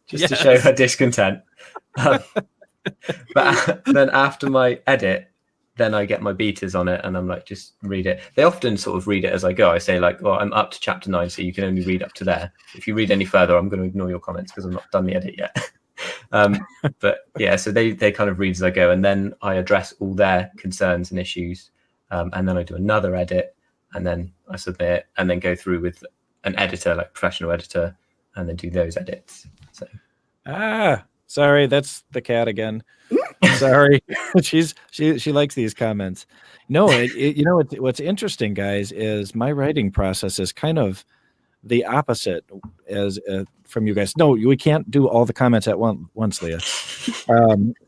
just to show her discontent. But then after my edit, then I get my beaters on it and I'm like, just read it. They often sort of read it as I go. I say like, well, I'm up to chapter 9, so you can only read up to there. If you read any further, I'm going to ignore your comments because I've not done the edit yet. But yeah, so they kind of read as I go, and then I address all their concerns and issues, and then I do another edit, and then I submit, and then go through with an editor, like professional editor, and then do those edits. So sorry, that's the cat again. Sorry. She likes these comments. No, what's interesting, guys, is my writing process is kind of the opposite as from you guys. No, we can't do all the comments at once, Leah.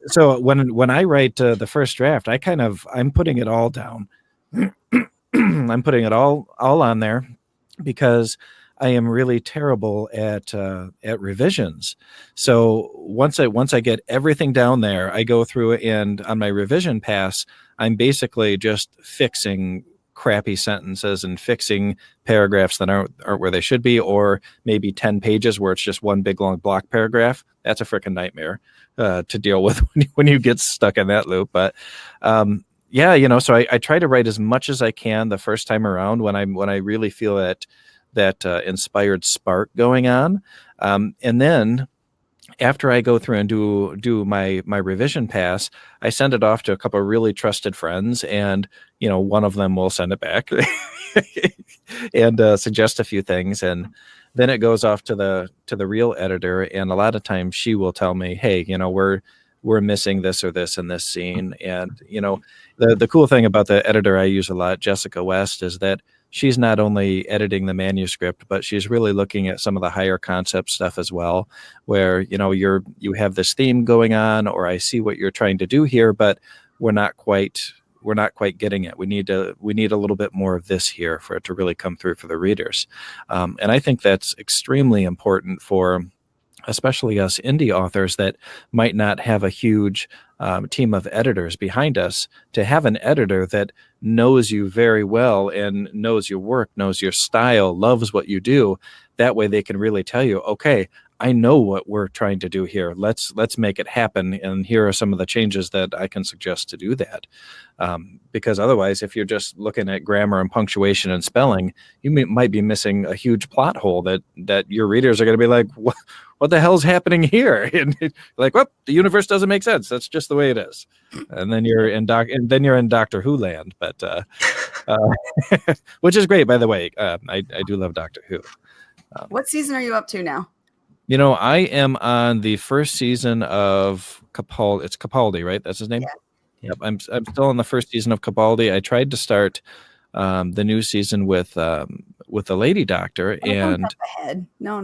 So when I write the first draft, I'm putting it all down. I'm putting it all on there because I am really terrible at revisions. So once I get everything down there, I go through, and on my revision pass, I'm basically just fixing crappy sentences and fixing paragraphs that aren't where they should be, or maybe 10 pages where it's just one big long block paragraph. That's a freaking nightmare to deal with when you get stuck in that loop. But yeah, so I try to write as much as I can the first time around when I really feel that inspired spark going on, and then after I go through and do my revision pass, I send it off to a couple of really trusted friends, and one of them will send it back and suggest a few things, and then it goes off to the real editor, and a lot of times she will tell me, hey, we're missing this or this in this scene. And the cool thing about the editor I use a lot, Jessica West, is that she's not only editing the manuscript, but she's really looking at some of the higher concept stuff as well, where you have this theme going on, or I see what you're trying to do here, but we're not quite getting it. We need a little bit more of this here for it to really come through for the readers. And I think that's extremely important for especially us indie authors that might not have a huge team of editors behind us, to have an editor that knows you very well and knows your work, knows your style, loves what you do. That way they can really tell you, okay, I know what we're trying to do here. Let's make it happen. And here are some of the changes that I can suggest to do that. Because otherwise, if you're just looking at grammar and punctuation and spelling, you might be missing a huge plot hole that your readers are going to be like, what the hell's happening here? And like, well, the universe doesn't make sense. That's just the way it is. And then you're in Doctor Who land, but which is great, by the way. I do love Doctor Who. What season are you up to now? I am on the first season of Capaldi. It's Capaldi, right? That's his name? Yeah. Yep. I'm still on the first season of Capaldi. I tried to start the new season with the Lady Doctor, and no.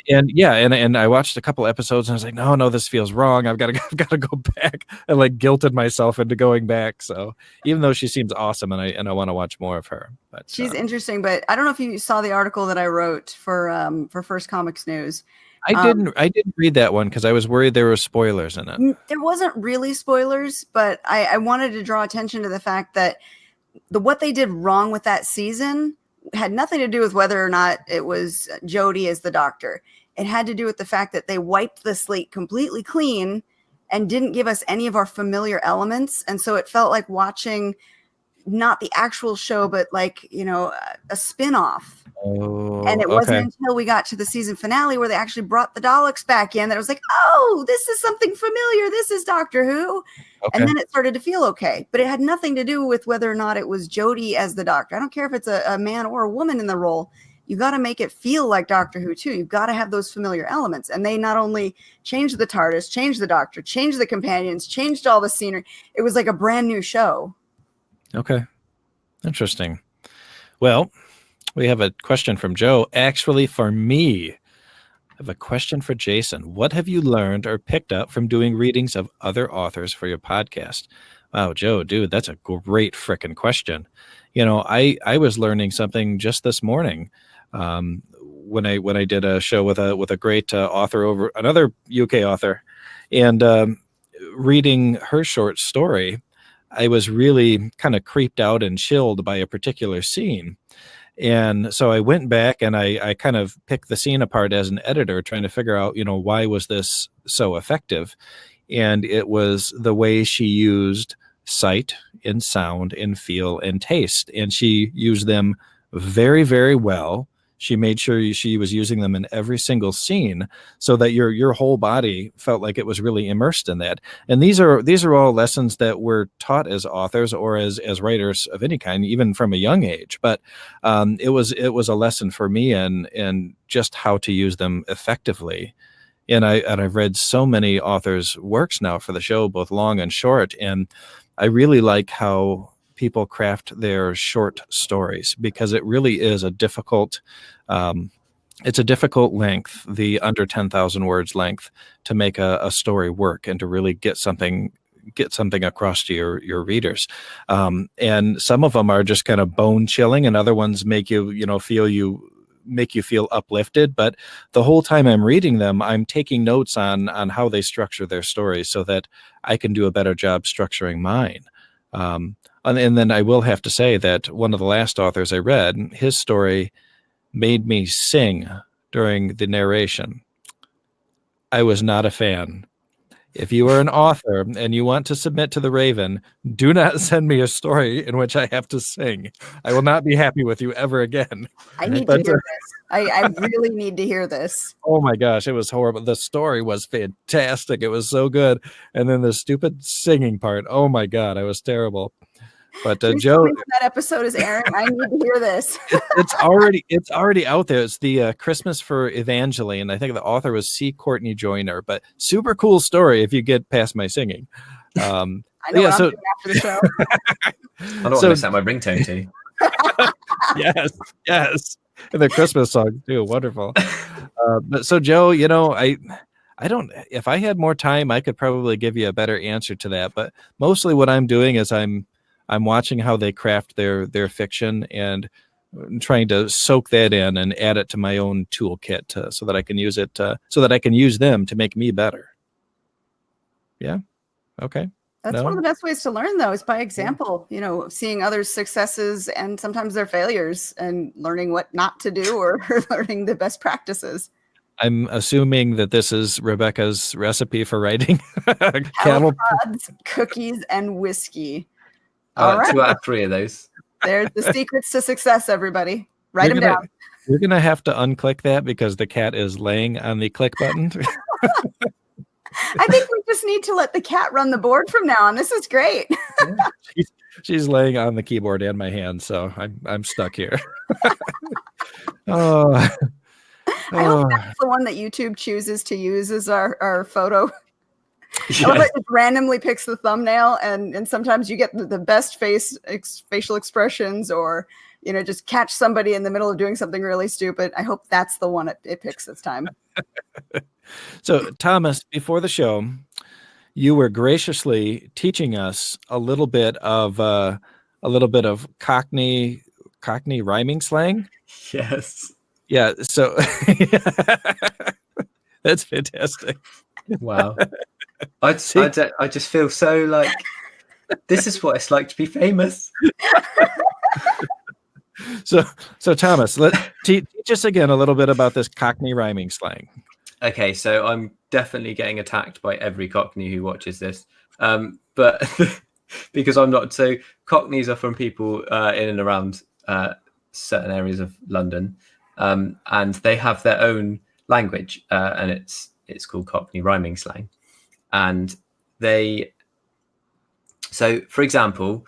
And yeah, and I watched a couple episodes and I was like, no, this feels wrong. I've got to go back. I guilted myself into going back. So even though she seems awesome and I want to watch more of her, but she's interesting. But I don't know if you saw the article that I wrote for First Comics News. I didn't read that one because I was worried there were spoilers in it. There wasn't really spoilers, but I wanted to draw attention to the fact that what they did wrong with that season had nothing to do with whether or not it was Jodie as the Doctor. It had to do with the fact that they wiped the slate completely clean and didn't give us any of our familiar elements. And so it felt like watching not the actual show, but a spin-off. Oh, and it wasn't until we got to the season finale where they actually brought the Daleks back in that it was like, oh, this is something familiar. This is Doctor Who. Okay. And then it started to feel okay. But it had nothing to do with whether or not it was Jodie as the Doctor. I don't care if it's a man or a woman in the role. You got to make it feel like Doctor Who too. You've got to have those familiar elements. And they not only changed the TARDIS, changed the Doctor, changed the companions, changed all the scenery. It was like a brand new show. Okay. Interesting. Well, we have a question from Joe. Actually, for me, I have a question for Jason. What have you learned or picked up from doing readings of other authors for your podcast? Wow, Joe, dude, that's a great frickin' question. I was learning something just this morning when I did a show with a great author over another UK author, and reading her short story, I was really kind of creeped out and chilled by a particular scene. And so I went back and I kind of picked the scene apart as an editor, trying to figure out, why was this so effective? And it was the way she used sight and sound and feel and taste. And she used them very, very well. She made sure she was using them in every single scene so that your whole body felt like it was really immersed in that. And these are all lessons that we're taught as authors or as writers of any kind, even from a young age. But it was a lesson for me and just how to use them effectively. And I've read so many authors' works now for the show, both long and short, and I really like how people craft their short stories, because it really is a difficult it's a difficult length, the under 10,000 words length, to make a story work and to really get something across to your readers. And some of them are just kind of bone chilling, and other ones make you feel uplifted. But the whole time I'm reading them, I'm taking notes on how they structure their stories so that I can do a better job structuring mine. And then I will have to say that one of the last authors I read, his story made me sing during the narration. I was not a fan. If you are an author and you want to submit to the Raven, do not send me a story in which I have to sing. I will not be happy with you ever again. I need to hear this. I really need to hear this. Oh my gosh, it was horrible. The story was fantastic. It was so good. And then the stupid singing part. Oh my God, I was terrible. But Joe, that episode is airing. I need to hear this. it's already out there. It's the Christmas for Evangeline. I think the author was C. Courtney Joyner. But super cool story if you get past my singing. I know what I'm doing after the show. I don't want to miss out my ringtone too. Yes, and the Christmas song too. Wonderful. But so Joe, I don't. If I had more time, I could probably give you a better answer to that. But mostly, what I'm doing is I'm watching how they craft their fiction and trying to soak that in and add it to my own toolkit so that I can use it, so that I can use them to make me better. Yeah. Okay. That's one of the best ways to learn, though, is by example, seeing others' successes and sometimes their failures and learning what not to do or learning the best practices. I'm assuming that this is Rebecca's recipe for writing cattle prods, cookies, and whiskey. All right. 2 out of 3 of those. There's the secrets to success, everybody. Write them down. You're going to have to unclick that because the cat is laying on the click button. I think we just need to let the cat run the board from now on. This is great. She's laying on the keyboard and my hand, so I'm stuck here. I hope that's the one that YouTube chooses to use as our photo. Yes. It randomly picks the thumbnail, and sometimes you get the best facial expressions, or just catch somebody in the middle of doing something really stupid. I hope that's the one it picks this time. So, Thomas, before the show, you were graciously teaching us a little bit of Cockney rhyming slang. Yes. Yeah. So that's fantastic. Wow. I just feel so like this is what it's like to be famous. So Thomas, teach us again a little bit about this Cockney rhyming slang. Okay, so I'm definitely getting attacked by every Cockney who watches this, but because I'm not. So Cockneys are from people in and around certain areas of London, and they have their own language, and it's called Cockney rhyming slang. And so for example,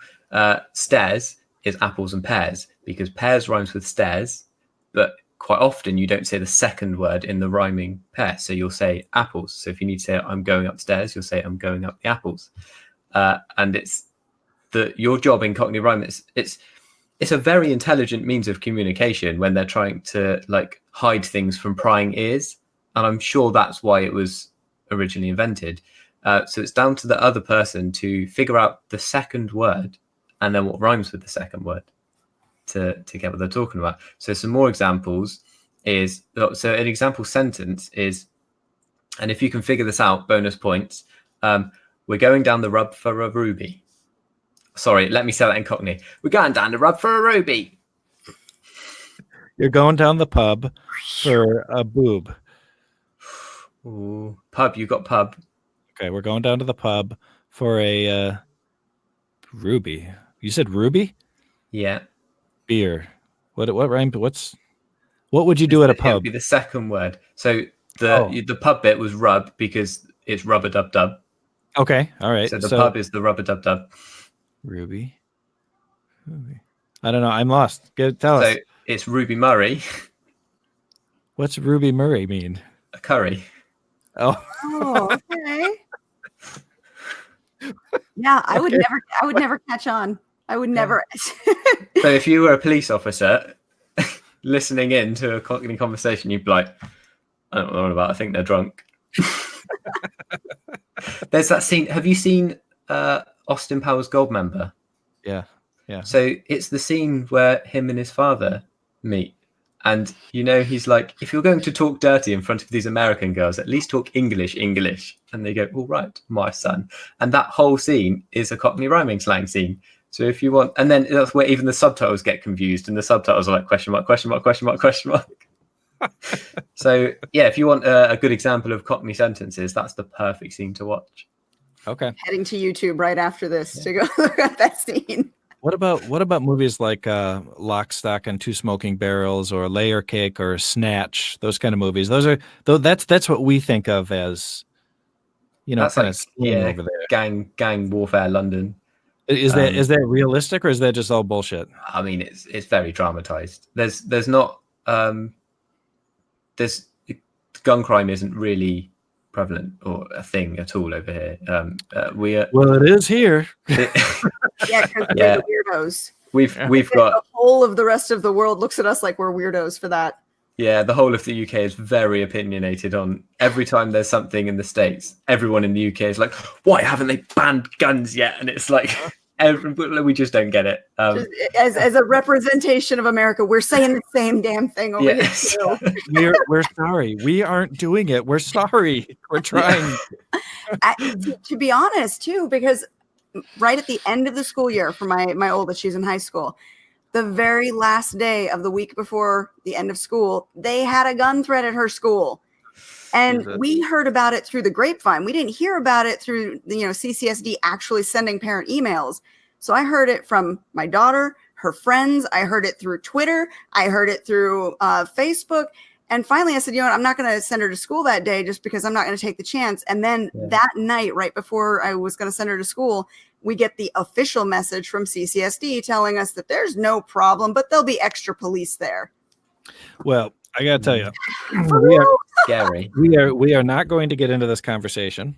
stairs is apples and pears, because pears rhymes with stairs, but quite often you don't say the second word in the rhyming pair. So you'll say apples. So if you need to say I'm going upstairs, you'll say I'm going up the apples. And it's your job in Cockney rhyme. It's a very intelligent means of communication when they're trying to like hide things from prying ears. And I'm sure that's why it was originally invented. So it's down to the other person to figure out the second word and then what rhymes with the second word to get what they're talking about. So some more examples is, so an example sentence is, and if you can figure this out, bonus points. We're going down the rub for a ruby. Sorry, let me say that in Cockney. We're going down the rub for a ruby. You're going down the pub for a boob. Ooh, pub, you got pub. Okay, we're going down to the pub for a ruby. You said ruby? Yeah. Beer. What rhyme? What would you do at a pub? It would be the second word. So the pub bit was rub because it's rubber dub dub. Okay, all right. So the pub is the rubber dub dub. Ruby. I don't know. I'm lost. Tell us. So it's Ruby Murray. What's Ruby Murray mean? A curry. Oh, okay. Yeah, I would never catch on. I would never. So if you were a police officer listening in to a Cockney conversation, you'd be like, I don't know what they're on about. I think they're drunk. There's that scene. Have you seen Austin Powers Goldmember? Yeah. So it's the scene where him and his father meet. And, he's like, if you're going to talk dirty in front of these American girls, at least talk English. And they go, all right, my son. And that whole scene is a Cockney rhyming slang scene. So if you want, and then that's where even the subtitles get confused. And the subtitles are like question mark, question mark, question mark, question mark. So, yeah, if you want a good example of Cockney sentences, that's the perfect scene to watch. Okay. Heading to YouTube right after this to go look at that scene. What about movies like Lock, Stock, and Two Smoking Barrels, or Layer Cake, or Snatch? Those kind of movies. That's what we think of as, that's kind like, of over there. Gang warfare, London. Is that realistic, or is that just all bullshit? I mean, it's very dramatized. There's not there's gun crime isn't really prevalent or a thing at all over here. Well, it is here. Yeah, because we're the weirdos. We've got the whole of the rest of the world looks at us like we're weirdos for that. Yeah, the whole of the UK is very opinionated on every time there's something in the States. Everyone in the UK is like, why haven't they banned guns yet? And it's like, we just don't get it. As a representation of America, we're saying the same damn thing over here too. We're sorry. We aren't doing it. We're sorry. We're trying. To be honest, too, because right at the end of the school year for my oldest, she's in high school, the very last day of the week before the end of school, they had a gun threat at her school. And we heard about it through the grapevine. We didn't hear about it through CCSD actually sending parent emails. So I heard it from my daughter, her friends. I heard it through Twitter. I heard it through Facebook. And finally I said, I'm not going to send her to school that day just because I'm not going to take the chance. And then that night, right before I was going to send her to school, we get the official message from CCSD telling us that there's no problem, but there'll be extra police there. Well, I got to tell you, scary. We are not going to get into this conversation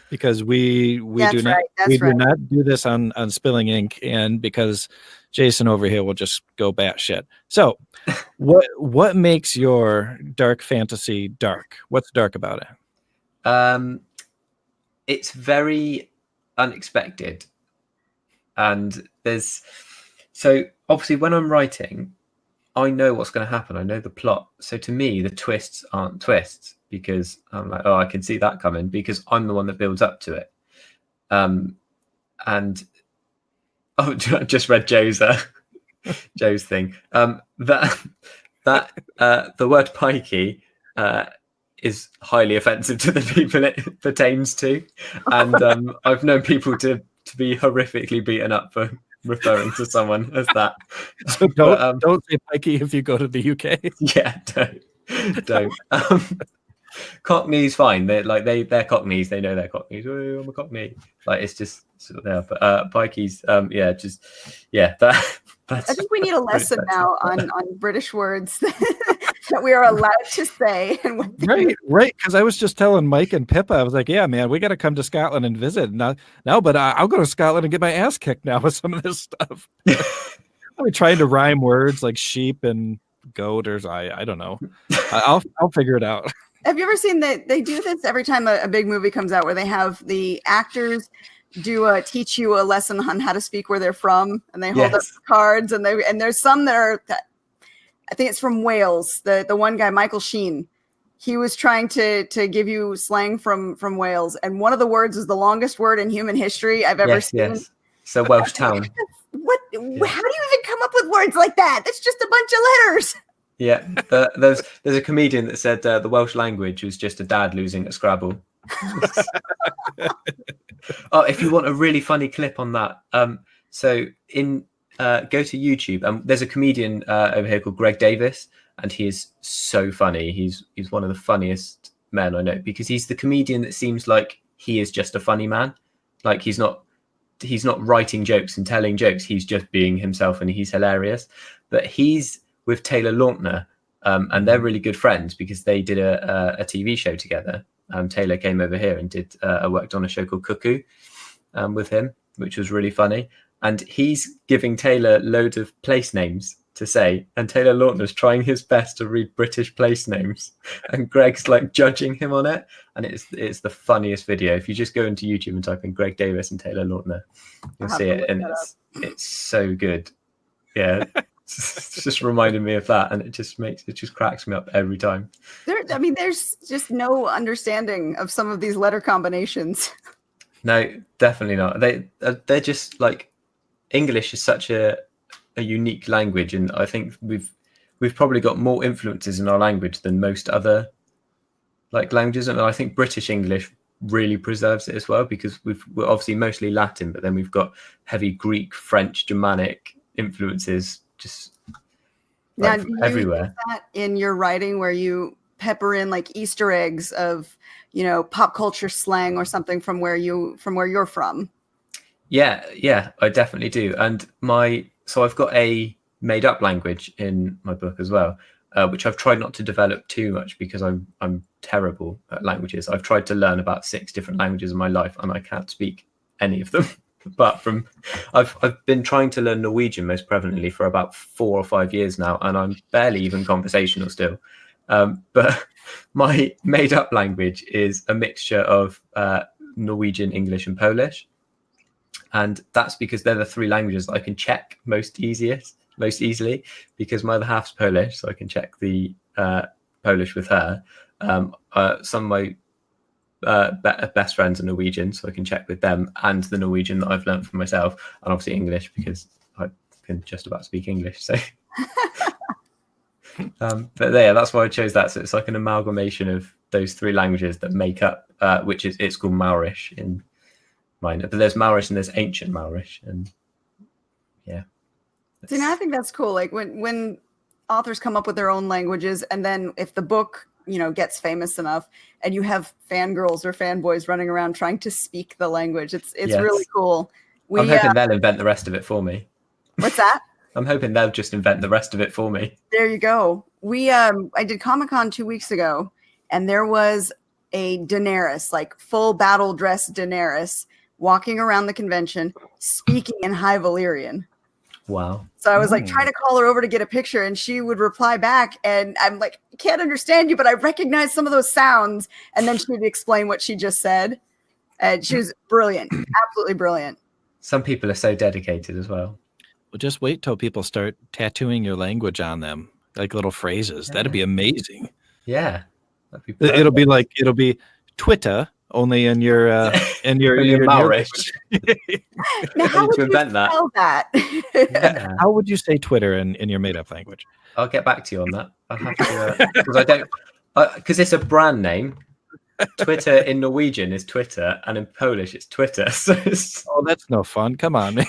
because we do not do this on spilling ink, and because Jason over here will just go batshit. So, what makes your dark fantasy dark? What's dark about it? It's very unexpected, and so obviously when I'm writing, I know what's going to happen. I know the plot. So to me, the twists aren't twists because I'm like, I can see that coming because I'm the one that builds up to it. And I just read Joe's thing. The word pikey is highly offensive to the people it pertains to, and I've known people to be horrifically beaten up for referring to someone as that. So don't say pikey if you go to the UK. Yeah, don't. Cockney's fine. They're Cockneys. They know they're Cockneys. Oh, I'm a Cockney. Like it's just sort of there. But pikey's, that's. I think we need a lesson now on British words that we are allowed to say. And right. Because I was just telling Mike and Pippa, I was like, yeah, man, we got to come to Scotland and visit. Now, but I'll go to Scotland and get my ass kicked now with some of this stuff. I'll be trying to rhyme words like sheep and goat, or I don't know. I'll figure it out. Have you ever seen that they do this every time a big movie comes out, where they have the actors teach you a lesson on how to speak where they're from, and they hold up cards, and there's some that are, I think it's from Wales. The one guy, Michael Sheen, he was trying to give you slang from Wales, and one of the words is the longest word in human history I've ever seen. Yes. So Welsh town. What? How do you even come up with words like that? That's just a bunch of letters. Yeah, there's a comedian that said the Welsh language was just a dad losing at Scrabble. Oh, if you want a really funny clip on that, so go to YouTube. There's a comedian over here called Greg Davis, and he is so funny. He's one of the funniest men I know, because he's the comedian that seems like he is just a funny man. Like he's not writing jokes and telling jokes. He's just being himself, and he's hilarious. But he's with Taylor Lautner, and they're really good friends because they did a TV show together. Taylor came over here and did worked on a show called Cuckoo with him, which was really funny. And he's giving Taylor loads of place names to say, and Taylor Lautner's trying his best to read British place names, and Greg's like judging him on it. And it's the funniest video. If you just go into YouTube and type in Greg Davis and Taylor Lautner, you'll see it, and it's so good. Yeah. It's just reminded me of that, and it just cracks me up every time. There's just no understanding of some of these letter combinations. No, definitely not. They're just like, English is such a unique language, and I think we've probably got more influences in our language than most other like languages. And I think British English really preserves it as well, because we're obviously mostly Latin, but then we've got heavy Greek, French, Germanic influences just like now, do you everywhere. use that in your writing where you pepper in like Easter eggs of, you know, pop culture slang or something from where you're from? Yeah, I definitely do. And so I've got a made up language in my book as well, which I've tried not to develop too much because I'm terrible at languages. I've tried to learn about 6 different languages in my life, and I can't speak any of them. But I've been trying to learn Norwegian most prevalently for about 4 or 5 years now, and I'm barely even conversational still. But my made up language is a mixture of Norwegian, English, and Polish. And that's because they're the 3 languages that I can check most easily, because my other half's Polish, so I can check the Polish with her. Some of my best friends are Norwegian, so I can check with them, and the Norwegian that I've learned for myself, and obviously English, because I can just about speak English. So, but yeah, that's why I chose that. So it's like an amalgamation of those 3 languages that make up, it's called Maorish in mine. But there's Maorish and there's ancient Maorish, and yeah. See, now I think that's cool. Like when authors come up with their own languages, and then if the book, you know, gets famous enough, and you have fangirls or fanboys running around trying to speak the language, it's really cool. I'm hoping they'll invent the rest of it for me. What's that? I'm hoping they'll just invent the rest of it for me. There you go. I did Comic-Con 2 weeks ago, and there was a Daenerys, like full battle dress Daenerys, walking around the convention speaking in High Valyrian. Wow. So I was like trying to call her over to get a picture, and she would reply back, and I'm like, I can't understand you, but I recognize some of those sounds. And then she would explain what she just said. And she was brilliant. Absolutely brilliant. Some people are so dedicated as well. Well, just wait till people start tattooing your language on them, like little phrases. Yeah. That'd be amazing. Yeah. It'll be Twitter, only in your Maorish. Now, how would you spell that? Yeah. How would you say Twitter in your made up language? I'll get back to you on that. I'll have to because it's a brand name. Twitter in Norwegian is Twitter, and in Polish it's Twitter. So oh, that's no fun. Come on, man.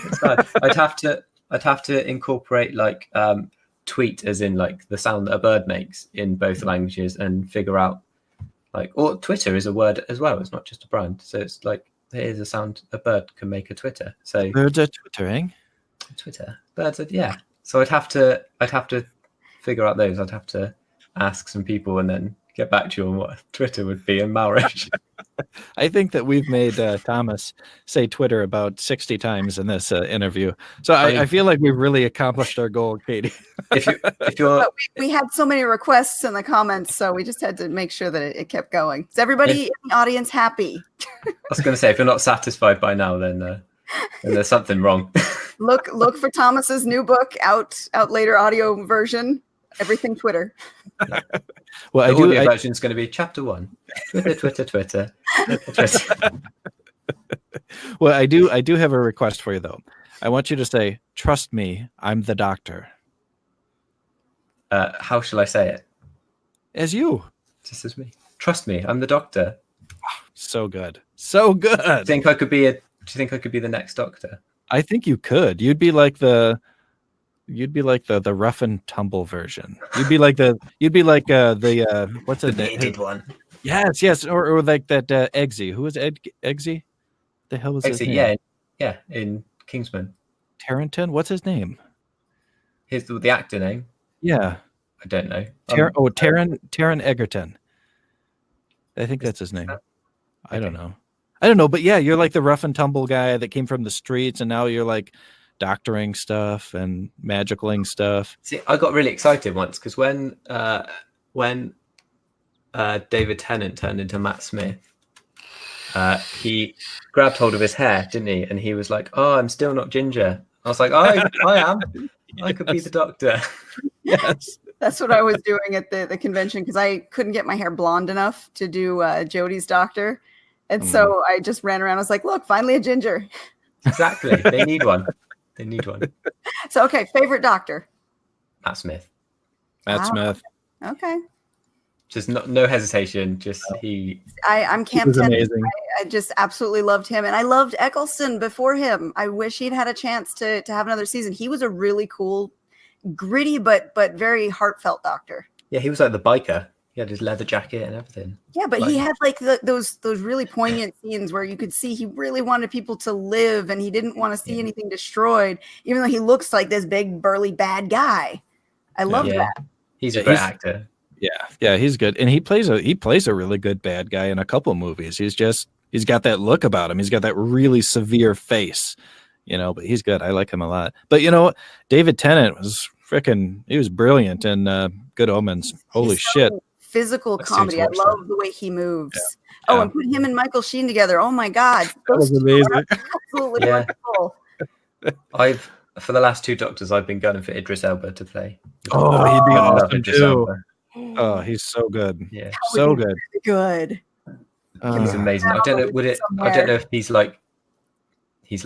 I'd have to incorporate like tweet as in like the sound that a bird makes in both languages, and figure out or Twitter is a word as well. It's not just a brand. So it's like there is a sound a bird can make a Twitter. So birds are twittering. Twitter. Birds are, yeah. So I'd have to figure out those. I'd have to ask some people and then get back to you on what Twitter would be in Maorish. I think that we've made Thomas say Twitter about 60 times in this interview. So I feel like we've really accomplished our goal, Katie. We had so many requests in the comments, so we just had to make sure that it kept going. Is everybody in the audience happy? I was going to say, if you're not satisfied by now, then there's something wrong. Look for Thomas's new book out later, audio version. Everything Twitter. Well, the audio version is going to be chapter 1. Twitter. Well, I do have a request for you though. I want you to say, "Trust me, I'm the doctor." How shall I say it? As you. Just as me. Trust me, I'm the doctor. So good. So good. Do you think I could be the next doctor? I think you could. You'd be like the rough and tumble version. You'd be like the what's it? The painted one. Yes, or like that Eggsy. Who was Eggsy? The hell was his name? Yeah, in Kingsman. Tarrenton. What's his name? The actor name. Yeah, I don't know. Taron Egerton. I think that's his name. I don't know, but yeah, you're like the rough and tumble guy that came from the streets, and now you're like doctoring stuff and magicaling stuff. See, I got really excited once because when David Tennant turned into Matt Smith, he grabbed hold of his hair, didn't he? And he was like, "Oh, I'm still not ginger." I was like, I am. I could be the Doctor." Yes. That's what I was doing at the convention because I couldn't get my hair blonde enough to do Jodie's Doctor. And so I just ran around. I was like, look, finally a ginger. Exactly. They need one. So, okay, favorite Doctor? Matt Smith. Matt Smith. Okay. Just no hesitation. Just I'm Camp 10. Amazing. I just absolutely loved him. And I loved Eccleston before him. I wish he'd had a chance to have another season. He was a really cool, gritty, but very heartfelt Doctor. Yeah, he was like the biker. He had his leather jacket and everything. Yeah, but he had like those really poignant scenes where you could see he really wanted people to live and he didn't want to see anything destroyed, even though he looks like this big, burly, bad guy. I love that. He's a great actor. Yeah, he's good. And he plays a really good bad guy in a couple movies. He's got that look about him. He's got that really severe face, but he's good. I like him a lot. But David Tennant he was brilliant in Good Omens. Holy shit. Physical comedy. I love the way he moves. Yeah. And put him and Michael Sheen together. Oh my God. That was amazing. Absolutely wonderful. For the last two Doctors, I've been gunning for Idris Elba to play. Oh, he'd be awesome too. Oh, he's so good. Yeah. So good. Good. He's amazing. I don't know if he's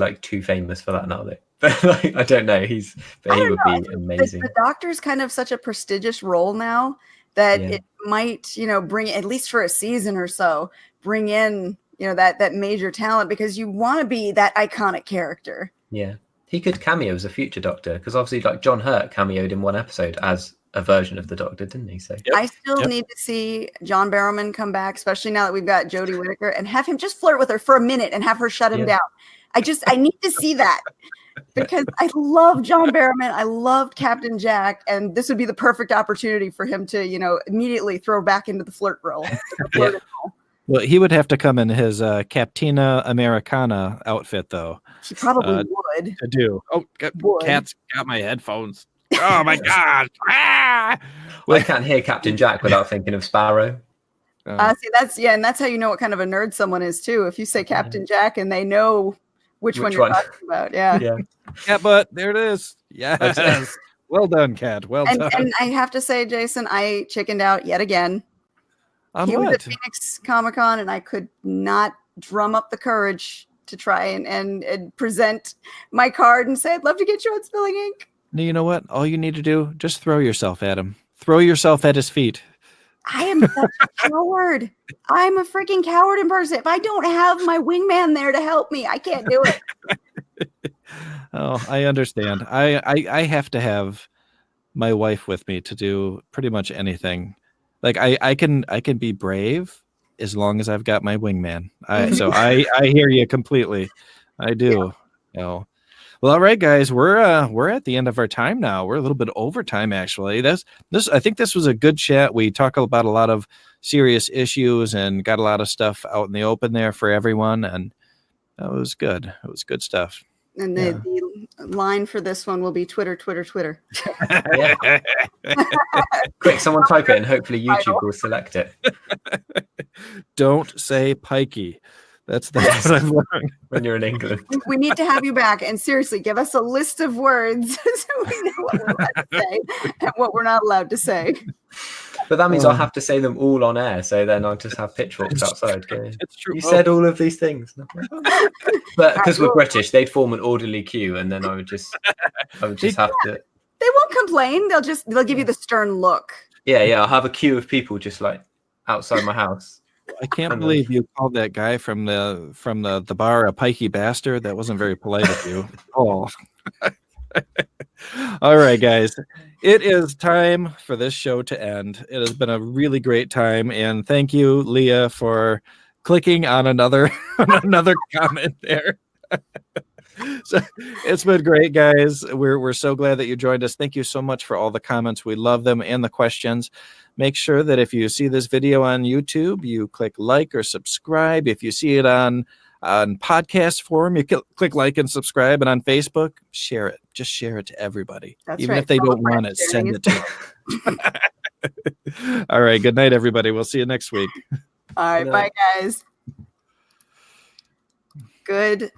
like too famous for that now though. But I don't know. He would be amazing. The Doctor's kind of such a prestigious role now that it might, bring, at least for a season or so, bring in, that major talent because you want to be that iconic character. Yeah. He could cameo as a future Doctor because obviously like John Hurt cameoed in one episode as a version of the Doctor, didn't he? So I still need to see John Barrowman come back, especially now that we've got Jodie Whittaker, and have him just flirt with her for a minute and have her shut him down. I need to see that. Because I love John Barrowman. I loved Captain Jack. And this would be the perfect opportunity for him to, immediately throw back into the flirt role. Well, he would have to come in his Captina Americana outfit, though. He probably would. To do. Oh, Cat's got my headphones. Oh, my God. I can't hear Captain Jack without thinking of Sparrow. See, and that's how you know what kind of a nerd someone is, too. If you say Captain Jack and they know which one you're talking about. Yeah, but there it is. Yes. Well done, Kat. Well done. And I have to say, Jason, I chickened out yet again. On he what? was at Phoenix Comic-Con, and I could not drum up the courage to try and present my card and say, I'd love to get you on Spilling Ink. No, you know what? All you need to do, just throw yourself at him. Throw yourself at his feet. I am such a coward. I'm a freaking coward in person. If I don't have my wingman there to help me, I can't do it. Oh, I understand. I have to have my wife with me to do pretty much anything. Like I can be brave as long as I've got my wingman. So I hear you completely. I do. Yeah. Well, all right, guys, we're at the end of our time now. We're a little bit over time, actually. I think this was a good chat. We talk about a lot of serious issues and got a lot of stuff out in the open there for everyone, and that was good. It was good stuff. And the line for this one will be Twitter. Quick, someone type it, and hopefully YouTube will select it. Don't say pikey. That's what I've learned. When you're in England. We need to have you back. And seriously, give us a list of words so we know what we're allowed to say and what we're not allowed to say. But that means I'll have to say them all on air. So then I'll just have pitchforks outside. It's true. You said all of these things. But because we're British, they'd form an orderly queue. And then I would just have to. They won't complain. They'll give you the stern look. Yeah. I'll have a queue of people just like outside my house. I can't believe you called that guy from the bar a pikey bastard. That wasn't very polite of you. Oh. All right, guys. It is time for this show to end. It has been a really great time, and thank you, Leah, for clicking on another comment there. So it's been great, guys. We're so glad that you joined us. Thank you so much for all the comments. We love them and the questions. Make sure that if you see this video on YouTube, you click like or subscribe. If you see it on podcast form, you click like and subscribe. And on Facebook, share it. Just share it to everybody. That's even right. if they don't want it, send it to them. All right. Good night, everybody. We'll see you next week. All right. Bye, guys. Good time.